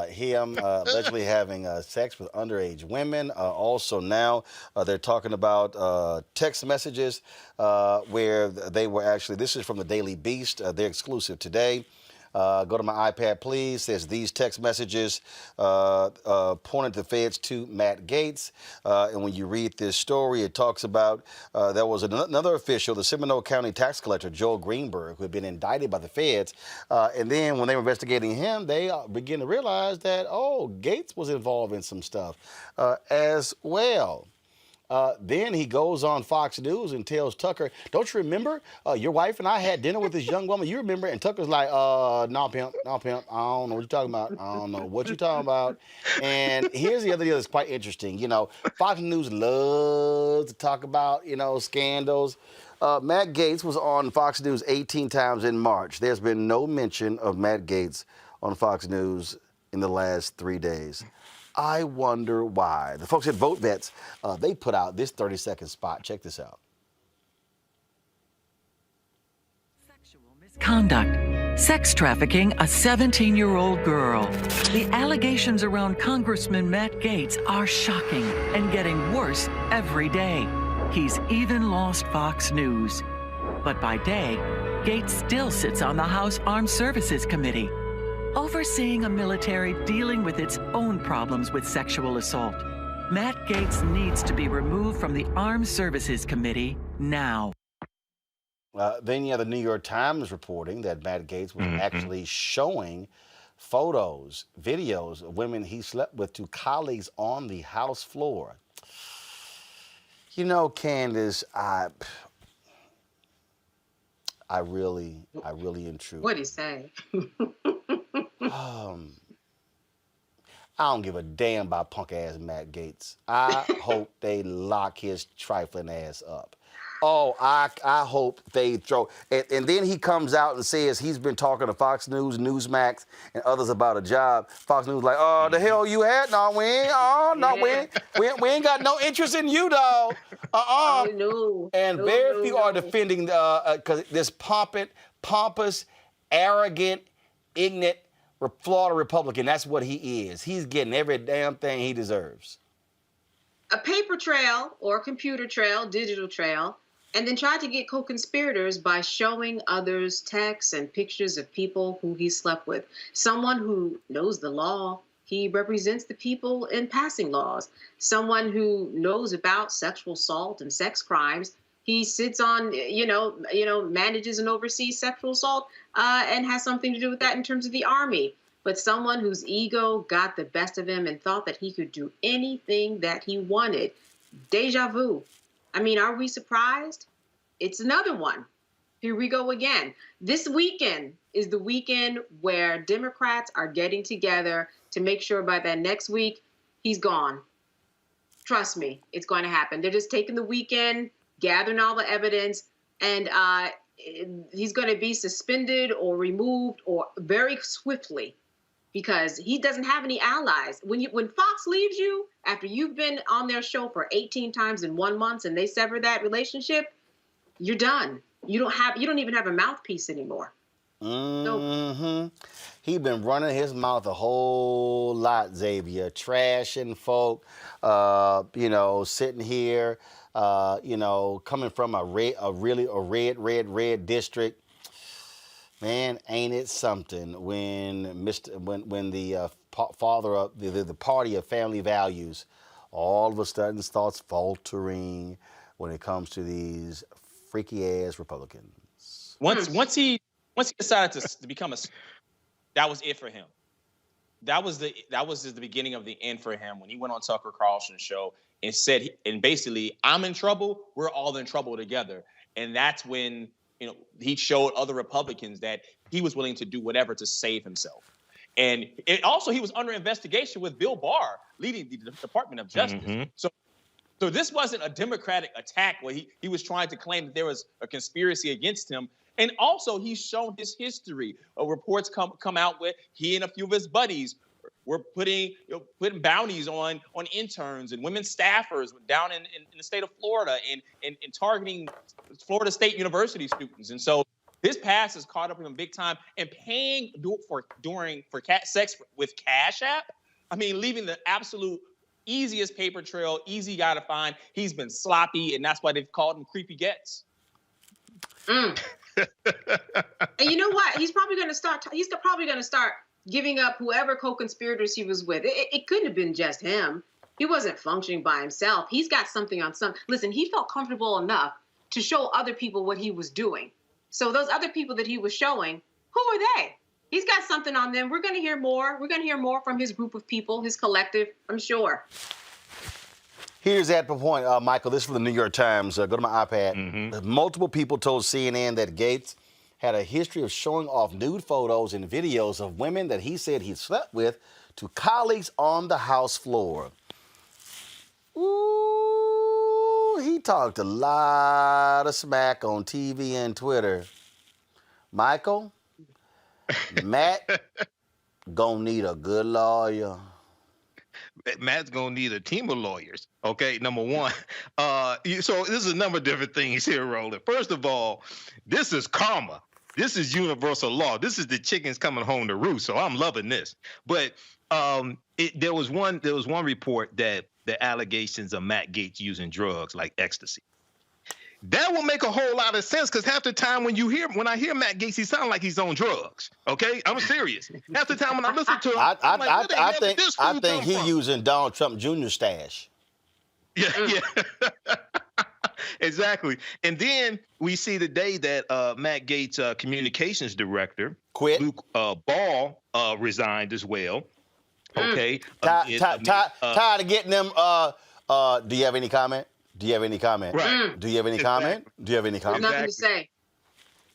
Speaker 1: him allegedly having sex with underage women. Also now they're talking about text messages where they were actually, this is from the Daily Beast, they're exclusive today. Go to my iPad, please. Says these text messages pointed the feds to Matt Gaetz. And when you read this story, it talks about there was another official, the Seminole County tax collector, Joel Greenberg, who had been indicted by the feds. And then when they were investigating him, they began to realize that, oh, Gaetz was involved in some stuff as well. Then he goes on Fox News and tells Tucker, don't you remember your wife and I had dinner with this young woman? You remember? And Tucker's like, no, pimp. I don't know what you're talking about. I don't know what you're talking about. And here's the other deal that's quite interesting. You know, Fox News loves to talk about, you know, scandals. Matt Gaetz was on Fox News 18 times in March. There's been no mention of Matt Gaetz on Fox News in the last 3 days. I wonder why. The folks at Vote Vets, they put out this 30-second spot. Check this out.
Speaker 11: Conduct. Sex trafficking a 17-year-old girl. The allegations around Congressman Matt Gaetz are shocking and getting worse every day. He's even lost Fox News. But by day, Gaetz still sits on the House Armed Services Committee, overseeing a military dealing with its own problems with sexual assault. Matt Gaetz needs to be removed from the Armed Services Committee now.
Speaker 1: Then you have the New York Times reporting that Matt Gaetz was actually showing photos, videos of women he slept with to colleagues on the House floor. You know, Candace, I really and truly.
Speaker 4: What'd he say?
Speaker 1: I don't give a damn about punk ass Matt Gaetz. I hope they lock his trifling ass up. Oh, I hope they throw. And then he comes out and says he's been talking to Fox News, Newsmax, and others about a job. Fox News like, oh, the hell you had? No, we ain't. Oh, no, we ain't got no interest in you, dog.
Speaker 4: Oh, no.
Speaker 1: And very few are defending because this pompous, arrogant, ignorant Florida Republican. That's what he is. He's getting every damn thing he deserves.
Speaker 4: A paper trail or computer trail, digital trail, and then tried to get co-conspirators by showing others texts and pictures of people who he slept with. Someone who knows the law. He represents the people in passing laws. Someone who knows about sexual assault and sex crimes. He sits on, manages and oversees sexual assault and has something to do with that in terms of the Army. But someone whose ego got the best of him and thought that he could do anything that he wanted. Deja vu. I mean, are we surprised? It's another one. Here we go again. This weekend is the weekend where Democrats are getting together to make sure by that next week, he's gone. Trust me, it's going to happen. They're just taking the weekend, gathering all the evidence, and he's going to be suspended or removed or very swiftly because he doesn't have any allies. When Fox leaves you after you've been on their show for 18 times in 1 month and they sever that relationship, you're done. You don't even have a mouthpiece anymore.
Speaker 1: He been running his mouth a whole lot, Xavier, trashing folk, sitting here, coming from a red district. Man, ain't it something when the father of the party of family values all of a sudden starts faltering when it comes to these freaky ass Republicans.
Speaker 5: Once he decided to become that was it for him. That was the beginning of the end for him when he went on Tucker Carlson's show and said, and basically, I'm in trouble. We're all in trouble together. And that's when he showed other Republicans that he was willing to do whatever to save himself. And he was under investigation with Bill Barr leading the Department of Justice. So this wasn't a Democratic attack where he was trying to claim that there was a conspiracy against him. And also, he's shown his history. Reports come out with he and a few of his buddies were putting bounties on interns and women staffers down in the state of Florida and targeting Florida State University students. And so his past has caught up with him big time. And paying for sex with Cash App, I mean, leaving the absolute easiest paper trail, easy guy to find. He's been sloppy, and that's why they've called him Creepy Gets.
Speaker 4: Mm. And you know what? He's probably going to start. He's probably going to start giving up whoever co-conspirators he was with. It couldn't have been just him. He wasn't functioning by himself. He's got something on some. Listen, he felt comfortable enough to show other people what he was doing. So those other people that he was showing, who are they? He's got something on them. We're going to hear more. We're going to hear more from his group of people, his collective, I'm sure.
Speaker 1: Here's that point, Michael. This is from the New York Times. Go to my iPad. Multiple people told CNN that Gates had a history of showing off nude photos and videos of women that he said he slept with to colleagues on the House floor. Ooh, he talked a lot of smack on TV and Twitter. Michael, Matt gonna need a good lawyer.
Speaker 6: Matt's gonna need a team of lawyers. Okay, number one. So this is a number of different things here, Roland. First of all, this is karma. This is universal law. This is the chickens coming home to roost. So I'm loving this. But there was one report that the allegations of Matt Gaetz using drugs like ecstasy. That will make a whole lot of sense because half the time when I hear Matt Gaetz, he sounds like he's on drugs. Okay, I'm serious. Half the time when I listen to him,
Speaker 1: I think he's using Donald Trump Jr. stash.
Speaker 6: Yeah. Exactly. And then we see today that Matt Gaetz' communications director, Luke Ball, resigned as well. Okay.
Speaker 1: Tired of getting them. Do you have any comment? Do you have any comment?
Speaker 6: Right.
Speaker 1: Do you have any comment? Do you have any comment?
Speaker 4: Nothing to say.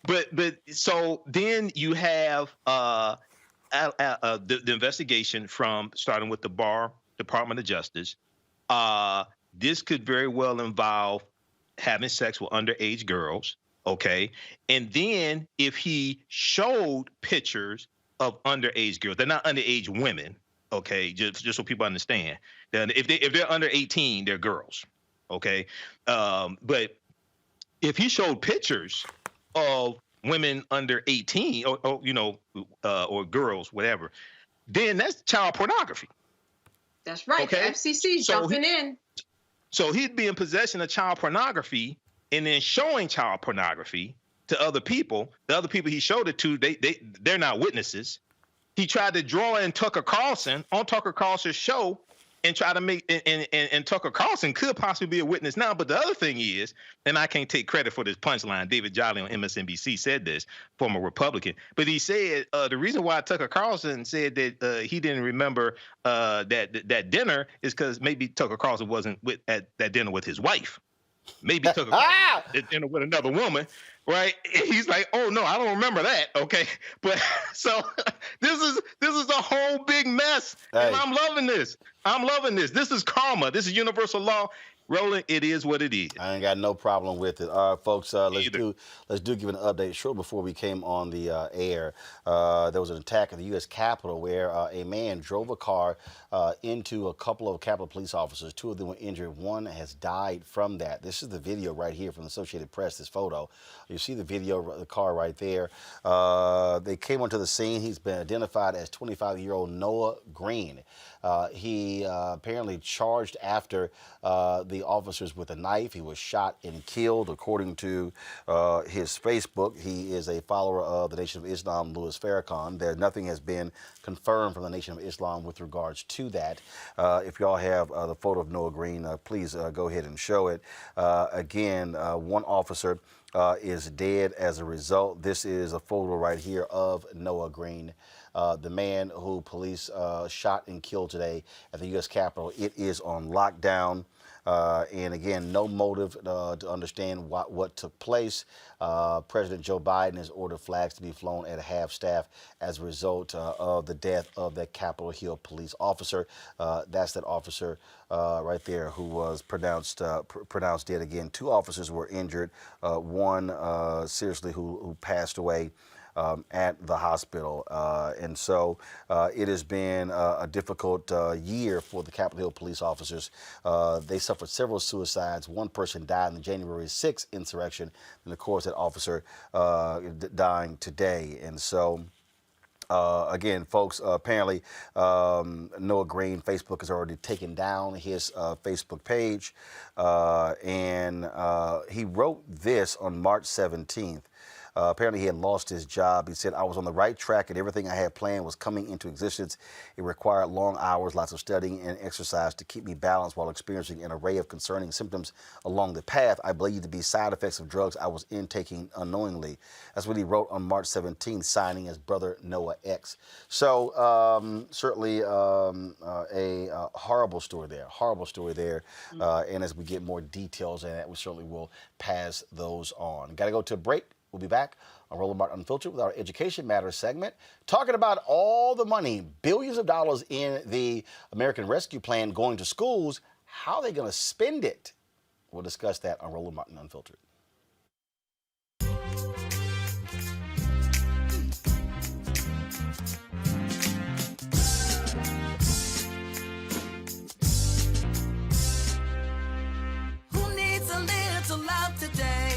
Speaker 6: But so then you have the investigation from starting with the Bar Department of Justice. This could very well involve having sex with underage girls. Okay. And then if he showed pictures of underage girls, they're not underage women. Okay. Just so people understand. Then if they're under 18, they're girls. Okay. But if he showed pictures of women under 18 or girls, whatever, then that's child pornography.
Speaker 4: That's right. Okay? The FCC jumping in.
Speaker 6: So he'd be in possession of child pornography and then showing child pornography to other people. The other people he showed it to, they're not witnesses. He tried to draw in Tucker Carlson on Tucker Carlson's show and try to make and Tucker Carlson could possibly be a witness now. But the other thing is, and I can't take credit for this punchline, David Jolly on MSNBC said this, former Republican, but he said the reason why Tucker Carlson said that he didn't remember that dinner is because maybe Tucker Carlson wasn't at that dinner with his wife. Maybe Tucker Carlson at dinner with another woman, right? He's like, oh no, I don't remember that. Okay, but so this is a whole big mess, and I'm loving this. This is karma. This is universal law. Roland, it is what it is.
Speaker 1: I ain't got no problem with it. All right, folks, let's give an update. Short before we came on the air, there was an attack at the U.S. Capitol where a man drove a car into a couple of Capitol police officers. Two of them were injured. One has died from that. This is the video right here from the Associated Press, this photo. You see the video, the car right there. They came onto the scene. He's been identified as 25-year-old Noah Green. He apparently charged after the officers with a knife. He was shot and killed, according to his Facebook. He is a follower of the Nation of Islam, Louis Farrakhan. Nothing has been confirmed from the Nation of Islam with regards to that. If y'all have the photo of Noah Green, please go ahead and show it. Again, one officer is dead as a result. This is a photo right here of Noah Green. The man who police shot and killed today at the U.S. Capitol. It is on lockdown. And again, no motive to understand what took place. President Joe Biden has ordered flags to be flown at half-staff as a result of the death of that Capitol Hill police officer. That's that officer right there who was pronounced dead. Again, two officers were injured. One seriously who passed away at the hospital. And so it has been a difficult year for the Capitol Hill police officers. They suffered several suicides. One person died in the January 6th insurrection, and of course that officer dying today. And so Again, folks, apparently Noah Green, Facebook has already taken down his Facebook page. And he wrote this on March 17th. Apparently, he had lost his job. He said, I was on the right track and everything I had planned was coming into existence. It required long hours, lots of studying and exercise to keep me balanced while experiencing an array of concerning symptoms along the path I believe to be side effects of drugs I was intaking unknowingly. That's what he wrote on March 17th, signing as Brother Noah X. So certainly a horrible story there. And as we get more details on that, we certainly will pass those on. Got to go to a break. We'll be back on Roland Martin Unfiltered with our Education Matters segment, talking about all the money, billions of dollars in the American Rescue Plan going to schools. How are they going to spend it? We'll discuss that on Roland Martin Unfiltered.
Speaker 12: Who needs a little love today?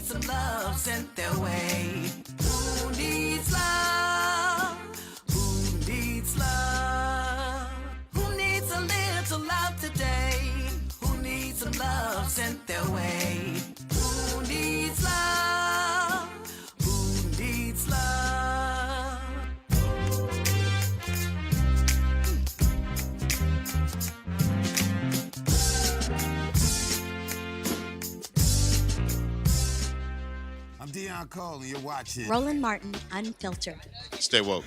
Speaker 12: Some love sent their way. Who needs love? Who needs love? Who needs a little love today? Who needs some love sent their way? Who needs love? Who needs love?
Speaker 13: I'm Deion Cole, and you're watching
Speaker 14: Roland Martin Unfiltered.
Speaker 13: Stay woke.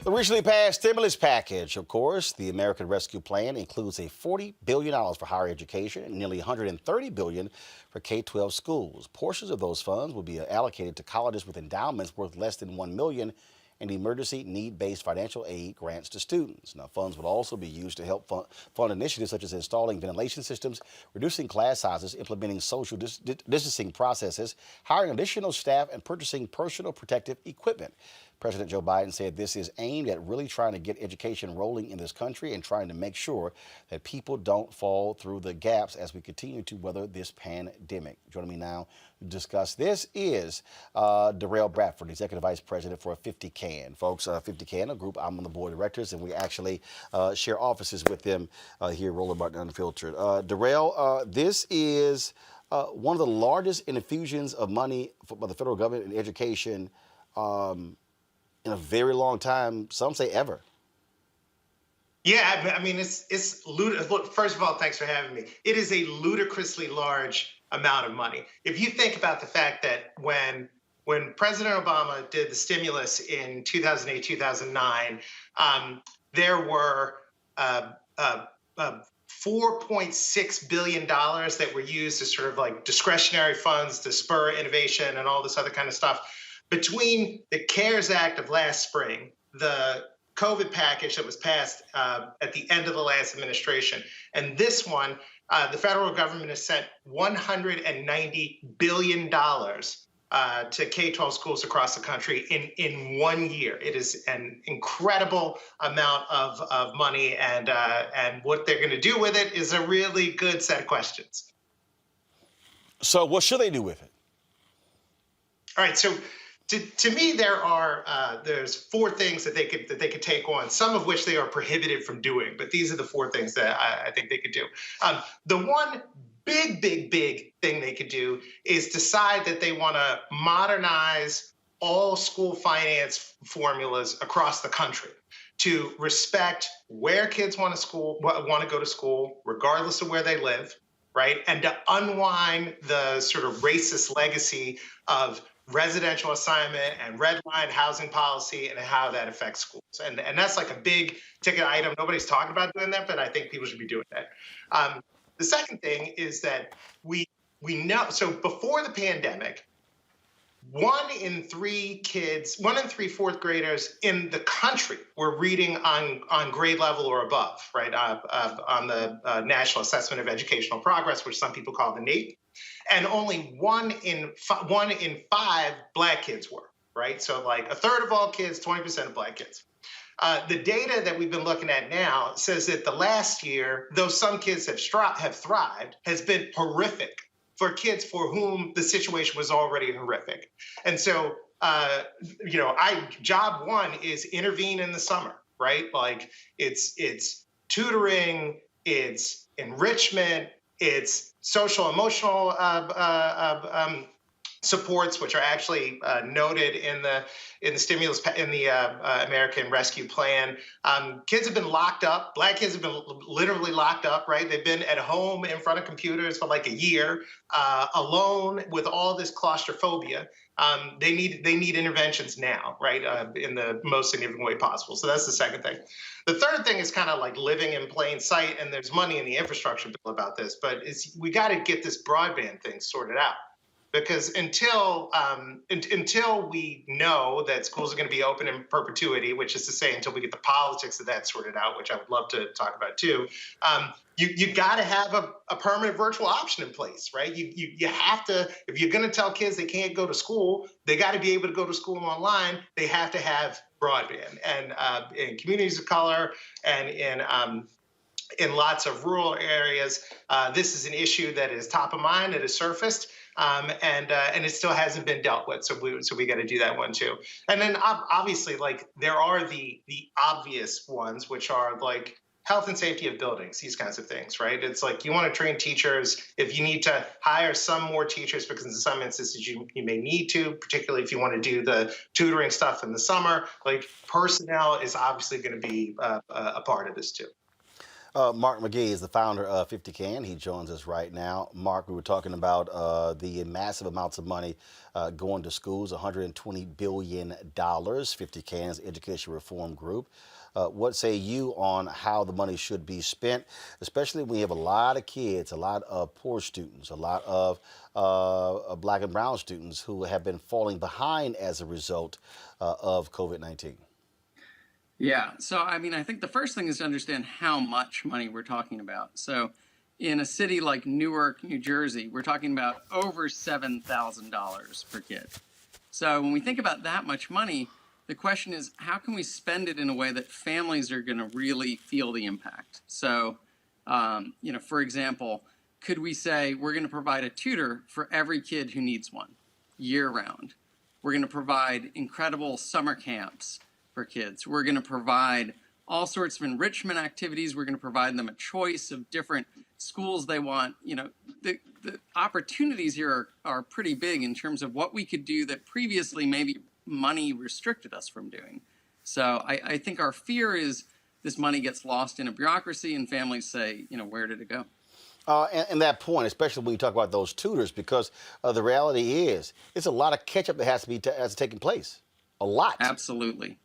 Speaker 1: The recently passed stimulus package, of course, the American Rescue Plan, includes a $40 billion for higher education and nearly $130 billion for K-12 schools. Portions of those funds will be allocated to colleges with endowments worth less than $1 million and emergency need-based financial aid grants to students. Now, funds will also be used to help fund initiatives such as installing ventilation systems, reducing class sizes, implementing social distancing processes, hiring additional staff, and purchasing personal protective equipment. President Joe Biden said this is aimed at really trying to get education rolling in this country and trying to make sure that people don't fall through the gaps as we continue to weather this pandemic. Joining me now to discuss this is Darrell Bradford, Executive Vice President for 50 CAN. Folks, 50 CAN, a group I'm on the board of directors, and we actually share offices with them here at Roland Martin Unfiltered. Darrell, this is one of the largest infusions of money by the federal government in education in a very long time, some say ever.
Speaker 15: Yeah, I mean, it's ludicrous. Look, first of all, thanks for having me. It is a ludicrously large amount of money. If you think about the fact that when President Obama did the stimulus in 2008, 2009, there were $4.6 billion that were used as sort of like discretionary funds to spur innovation and all this other kind of stuff. Between the CARES Act of last spring, the COVID package that was passed at the end of the last administration, and this one, the federal government has sent $190 billion to K-12 schools across the country in 1 year. It is an incredible amount of money, and what they're going to do with it is a really good set of questions.
Speaker 1: So what should they do with it?
Speaker 15: All right, so to me, there's four things that they could take on, some of which they are prohibited from doing. But these are the four things that I think they could do. The one big thing they could do is decide that they want to modernize all school finance formulas across the country to respect where kids want to go to school, regardless of where they live, right? And to unwind the sort of racist legacy of residential assignment and red line housing policy and how that affects schools. And that's like a big ticket item. Nobody's talking about doing that, but I think people should be doing that. The second thing is that we know, so before the pandemic, 1 in 3 fourth graders in the country were reading on grade level or above, right? On the National Assessment of Educational Progress, which some people call the NAEP. and only one in five Black kids were, right? So like a third of all kids, 20% of Black kids. The data that we've been looking at now says that the last year, though some kids have thrived, has been horrific for kids for whom the situation was already horrific. And so, job one is intervene in the summer, right? Like it's tutoring, it's enrichment, it's social emotional supports, which are actually noted in the stimulus in the American Rescue Plan. Kids have been locked up. Black kids have been literally locked up, right? They've been at home in front of computers for like a year, alone with all this claustrophobia. They need interventions now, right? In the most significant way possible. So that's the second thing. The third thing is kind of like living in plain sight, and there's money in the infrastructure bill about this, but we got to get this broadband thing sorted out. Because until we know that schools are going to be open in perpetuity, which is to say until we get the politics of that sorted out, which I would love to talk about too, you got to have a permanent virtual option in place, right? You have to, if you're going to tell kids they can't go to school, they got to be able to go to school online. They have to have broadband, and in communities of color and in lots of rural areas, this is an issue that is top of mind, that has surfaced. And it still hasn't been dealt with, so we got to do that one too. And then obviously, like there are the obvious ones, which are like health and safety of buildings, these kinds of things, right? It's like you want to train teachers. If you need to hire some more teachers, because in some instances you may need to, particularly if you want to do the tutoring stuff in the summer, like personnel is obviously going to be a part of this too.
Speaker 1: Mark McGee is the founder of 50 Can. He joins us right now. Mark, we were talking about the massive amounts of money going to schools, $120 billion, 50 Can's education reform group. What say you on how the money should be spent, especially when you have a lot of kids, a lot of poor students, a lot of Black and brown students who have been falling behind as a result of COVID-19?
Speaker 16: Yeah, so I mean, I think the first thing is to understand how much money we're talking about. So in a city like Newark, New Jersey, we're talking about over $7,000 per kid. So when we think about that much money, the question is, how can we spend it in a way that families are going to really feel the impact? So, for example, could we say we're going to provide a tutor for every kid who needs one year round? We're going to provide incredible summer camps for kids. We're going to provide all sorts of enrichment activities. We're going to provide them a choice of different schools they want. The opportunities here are pretty big in terms of what we could do that previously maybe money restricted us from doing. So I think our fear is this money gets lost in a bureaucracy and families say, where did it go?
Speaker 1: And that point, especially when you talk about those tutors, because the reality is it's a lot of catch-up that has taken place. A lot. Absolutely.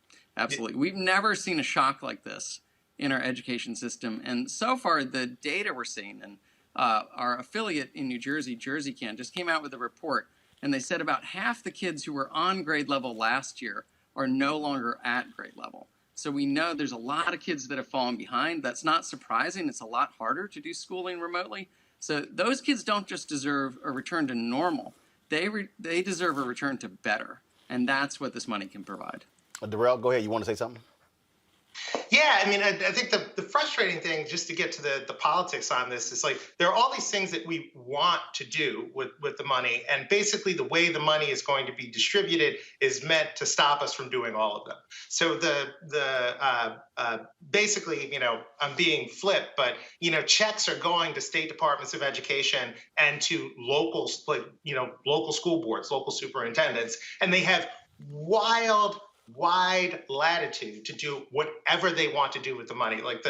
Speaker 1: We've never seen a shock like this in our education system. And so far, the data we're seeing, and our affiliate in New Jersey, Jersey Can, just came out with a report. And they said about half the kids who were on grade level last year are no longer at grade level. So we know there's a lot of kids that have fallen behind. That's not surprising. It's a lot harder to do schooling remotely. So those kids don't just deserve a return to normal. They deserve a return to better. And that's what this money can provide. Darrell, go ahead. You want to say something?
Speaker 15: Yeah, I mean, I think the frustrating thing, just to get to the politics on this, is like there are all these things that we want to do with the money, and basically the way the money is going to be distributed is meant to stop us from doing all of them. So basically, I'm being flipped, but checks are going to state departments of education and to local school boards, local superintendents, and they have wide latitude to do whatever they want to do with the money. Like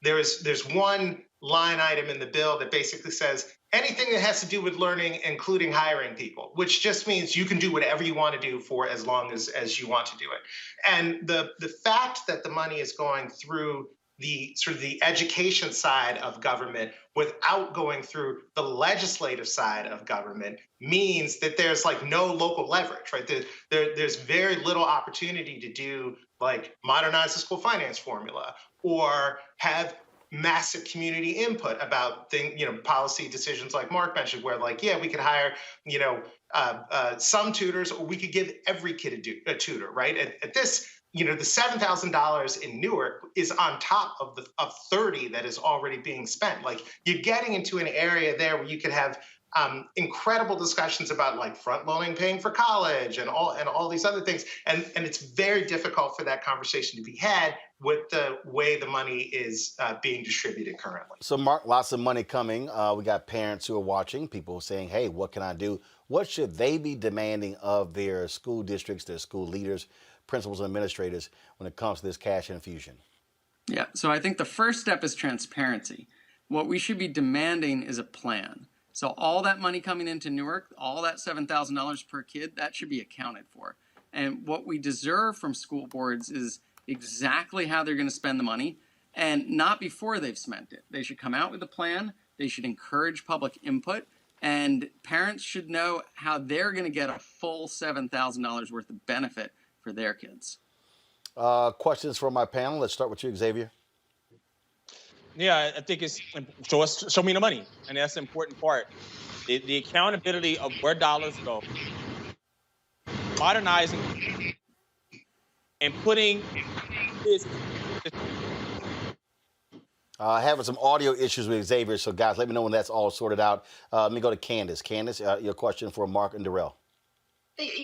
Speaker 15: there's one line item in the bill that basically says anything that has to do with learning, including hiring people, which just means you can do whatever you want to do for as long as you want to do it. And the fact that the money is going through the education side of government without going through the legislative side of government means that there's like no local leverage, right? There's very little opportunity to do like modernize the school finance formula or have massive community input about policy decisions like Mark mentioned, where like, yeah, we could hire, some tutors, or we could give every kid a tutor, right? At this, the $7,000 in Newark is on top of the 30 that is already being spent. Like, you're getting into an area there where you could have incredible discussions about like front loading, paying for college, and all these other things, and it's very difficult for that conversation to be had with the way the money is being distributed currently.
Speaker 1: So, Mark, lots of money coming. We got parents who are watching, people saying, "Hey, what can I do?" What should they be demanding of their school districts, their school leaders, principals, and administrators when it comes to this cash infusion?
Speaker 16: Yeah. So I think the first step is transparency. What we should be demanding is a plan. So all that money coming into Newark, all that $7,000 per kid, that should be accounted for. And what we deserve from school boards is exactly how they're going to spend the money, and not before they've spent it. They should come out with a plan. They should encourage public input, and parents should know how they're going to get a full $7,000 worth of benefit for their kids.
Speaker 1: Questions from my panel. Let's start with you, Xavier.
Speaker 5: Yeah, I think it's show me the money, and that's the important part. The accountability of where dollars go, modernizing, and putting this.
Speaker 1: Having some audio issues with Xavier, so guys, let me know when that's all sorted out. Let me go to Candace. Candace, your question for Mark and Darrell.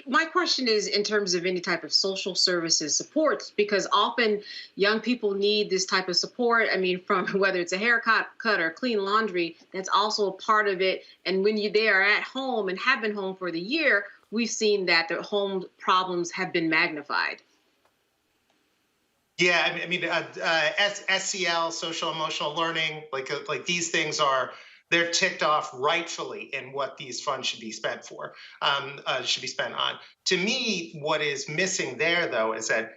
Speaker 4: My question is in terms of any type of social services support, because often young people need this type of support. I mean, from whether it's a haircut or clean laundry, that's also a part of it. And when they are at home and have been home for the year, we've seen that their home problems have been magnified.
Speaker 15: Yeah, I mean, SEL, social emotional learning, like these things they're ticked off rightfully in what these funds should be spent for, should be spent on. To me, what is missing there, though, is that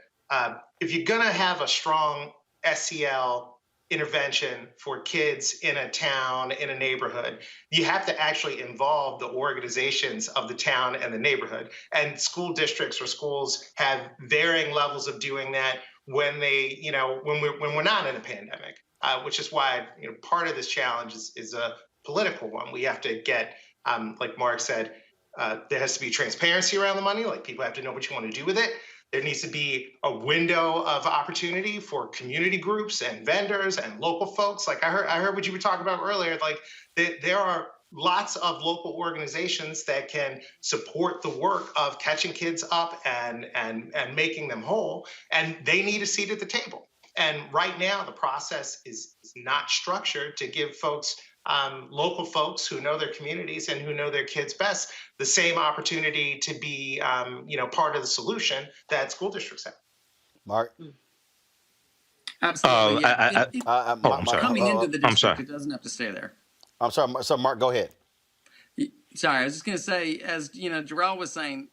Speaker 15: if you're going to have a strong SEL intervention for kids in a town, in a neighborhood, you have to actually involve the organizations of the town and the neighborhood. And school districts or schools have varying levels of doing that when they, when we're not in a pandemic. Which is why part of this challenge is a political one. We have to get, like Mark said, there has to be transparency around the money. Like, people have to know what you want to do with it. There needs to be a window of opportunity for community groups and vendors and local folks. Like I heard what you were talking about earlier. Like there are lots of local organizations that can support the work of catching kids up and making them whole, and they need a seat at the table. And right now, the process is not structured to give folks, local folks who know their communities and who know their kids best, the same opportunity to be, part of the solution that school districts have.
Speaker 1: Mark?
Speaker 16: Absolutely.
Speaker 1: I'm sorry.
Speaker 16: Coming into the district, it doesn't have to stay there.
Speaker 1: I'm sorry. So, Mark, go ahead.
Speaker 16: Sorry, I was just going to say, as Jarrell was saying,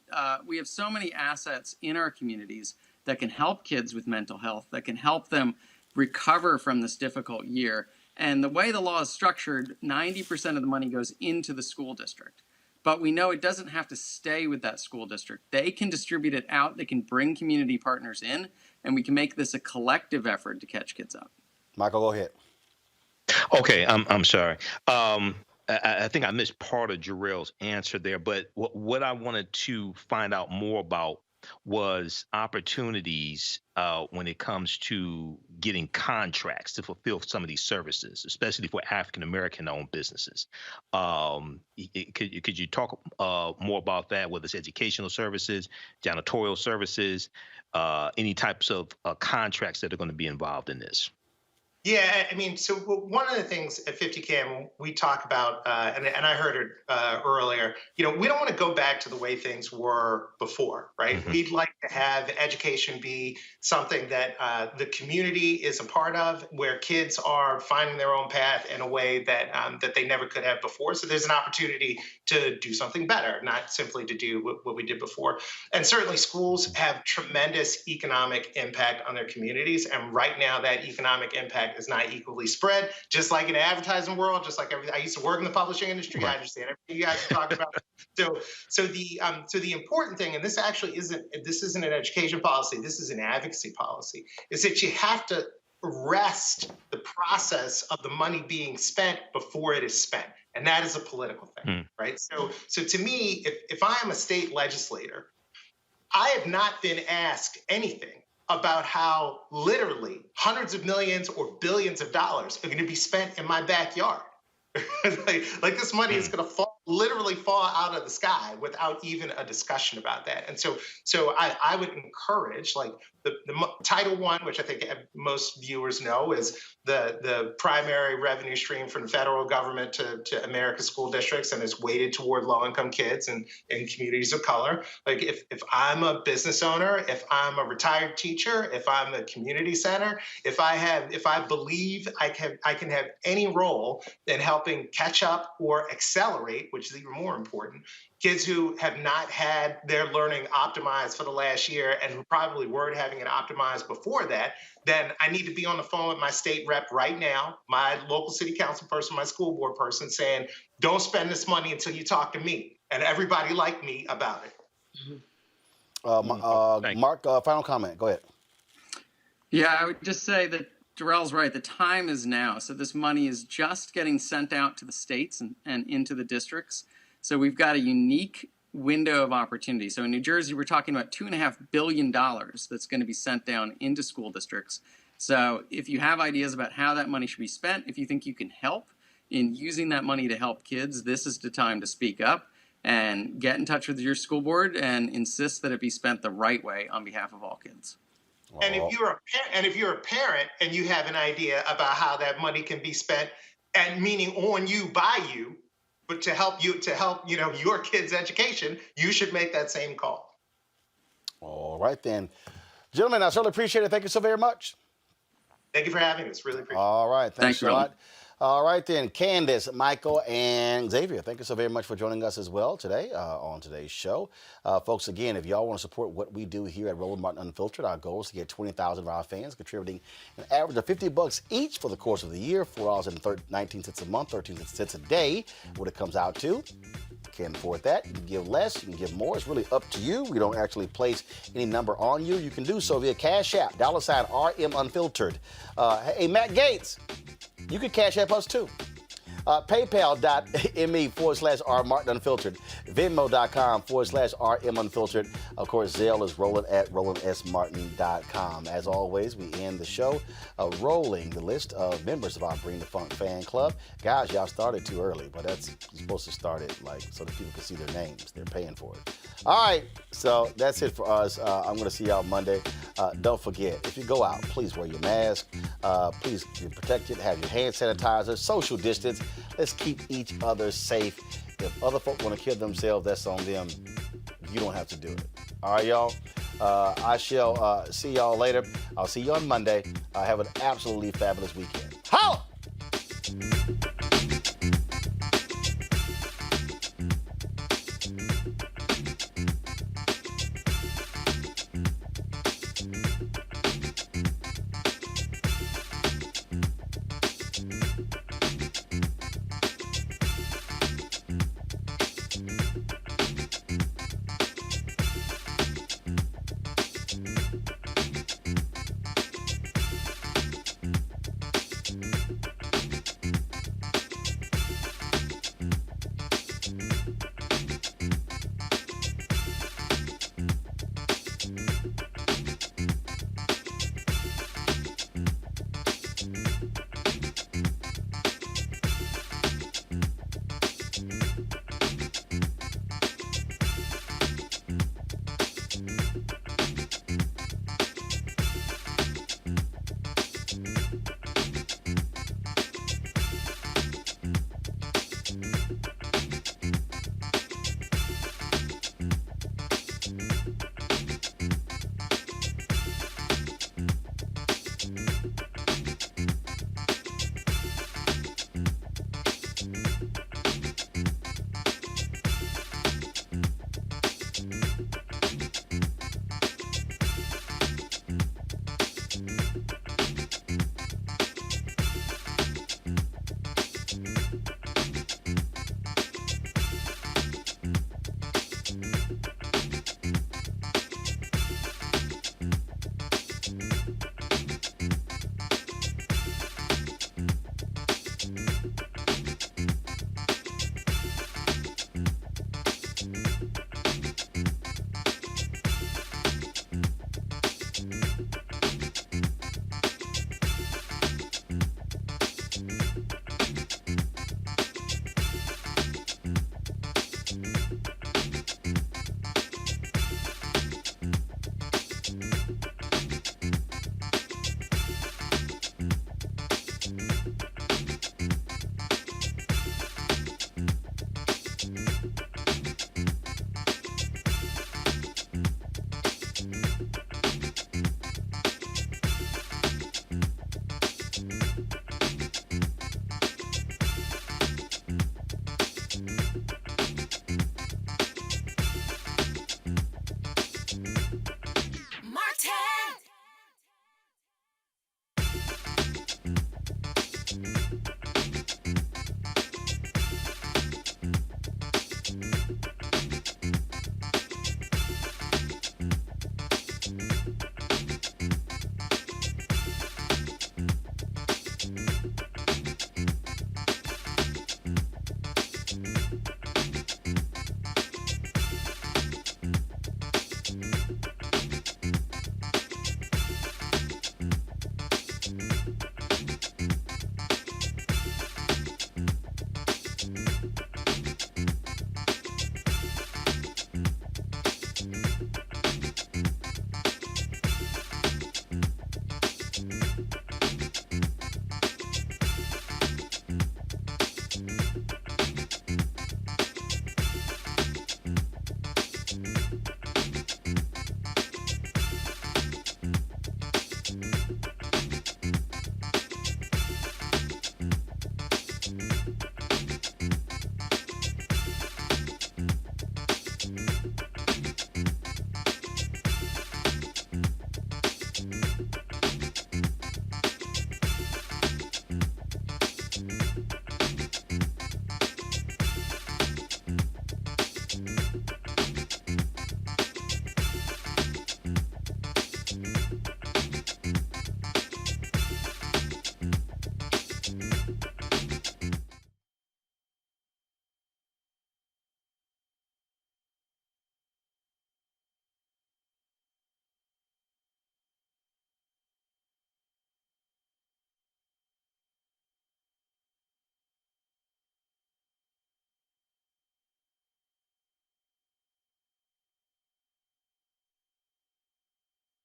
Speaker 16: we have so many assets in our communities that can help kids with mental health, that can help them recover from this difficult year. And the way the law is structured, 90% of the money goes into the school district. But we know it doesn't have to stay with that school district. They can distribute it out. They can bring community partners in, and we can make this a collective effort to catch kids up.
Speaker 1: Michael, go ahead.
Speaker 6: Okay, I'm sorry. I think I missed part of Jarrell's answer there, but what I wanted to find out more about was opportunities when it comes to getting contracts to fulfill some of these services, especially for African-American owned businesses. Could you talk more about that, whether it's educational services, janitorial services, any types of contracts that are going to be involved in this?
Speaker 15: Yeah, I mean, so one of the things at 50CAM we talk about, and I heard it earlier, we don't want to go back to the way things were before, right? Mm-hmm. We'd like to have education be something that the community is a part of, where kids are finding their own path in a way that that they never could have before. So there's an opportunity to do something better, not simply to do what we did before. And certainly schools have tremendous economic impact on their communities. And right now that economic impact is not equally spread, just like in the advertising world, just like everything. I used to work in the publishing industry. I understand everything you guys are talking about. So the important thing, and this actually isn't an education policy, this is an advocacy policy, is that you have to arrest the process of the money being spent before it is spent. And that is a political thing, right? So to me, if I am a state legislator, I have not been asked anything about how literally hundreds of millions or billions of dollars are going to be spent in my backyard. like this money is going to literally fall out of the sky without even a discussion about that. And so I would encourage, like, the Title I, which I think most viewers know is the primary revenue stream from the federal government to America's school districts, and it's weighted toward low-income kids and communities of color. Like, if I'm a business owner, if I'm a retired teacher, if I'm a community center, if I believe I can have any role in helping catch up or accelerate, which is even more important, kids who have not had their learning optimized for the last year and who probably weren't having it optimized before that, then I need to be on the phone with my state rep right now, my local city council person, my school board person, saying, don't spend this money until you talk to me and everybody like me about it.
Speaker 1: Mark, final comment. Go ahead.
Speaker 16: Yeah, I would just say that Darrell's right. The time is now. So this money is just getting sent out to the states and into the districts. So we've got a unique window of opportunity. So in New Jersey, we're talking about $2.5 billion that's going to be sent down into school districts. So if you have ideas about how that money should be spent, if you think you can help in using that money to help kids, this is the time to speak up and get in touch with your school board and insist that it be spent the right way on behalf of all kids.
Speaker 15: And if you're a parent and you have an idea about how that money can be spent, and meaning on you, by you, but to help your kids' education, you should make that same call.
Speaker 1: All right then, gentlemen, I certainly appreciate it. Thank you so very much.
Speaker 15: Thank you for having us. Really appreciate it.
Speaker 1: All right, thanks a lot. All right then, Candace, Michael, and Xavier, thank you so very much for joining us as well today on today's show. Folks, again, if y'all want to support what we do here at Roland Martin Unfiltered, our goal is to get 20,000 of our fans contributing an average of $50 each for the course of the year, $4.19 a month, 13 cents a day, what it comes out to. Can't afford that. You can give less, you can give more. It's really up to you. We don't actually place any number on you. You can do so via Cash App, $RM Unfiltered. Hey, Matt Gates, you can Cash App us too. PayPal.me/R Martin Unfiltered. Venmo.com/RM Unfiltered. Of course, Zelle is Roland at RolandSMartin.com. As always, we end the show rolling the list of members of our Bring the Funk fan club. Guys, y'all started too early, but that's supposed to start it so that people can see their names. They're paying for it. All right, so that's it for us. I'm going to see y'all Monday. Don't forget, if you go out, please wear your mask. Please be protected. Have your hand sanitizer. Social distance. Let's keep each other safe. If other folk want to kill themselves, that's on them. You don't have to do it. All right, y'all? I shall see y'all later. I'll see you on Monday. Have an absolutely fabulous weekend. Holla!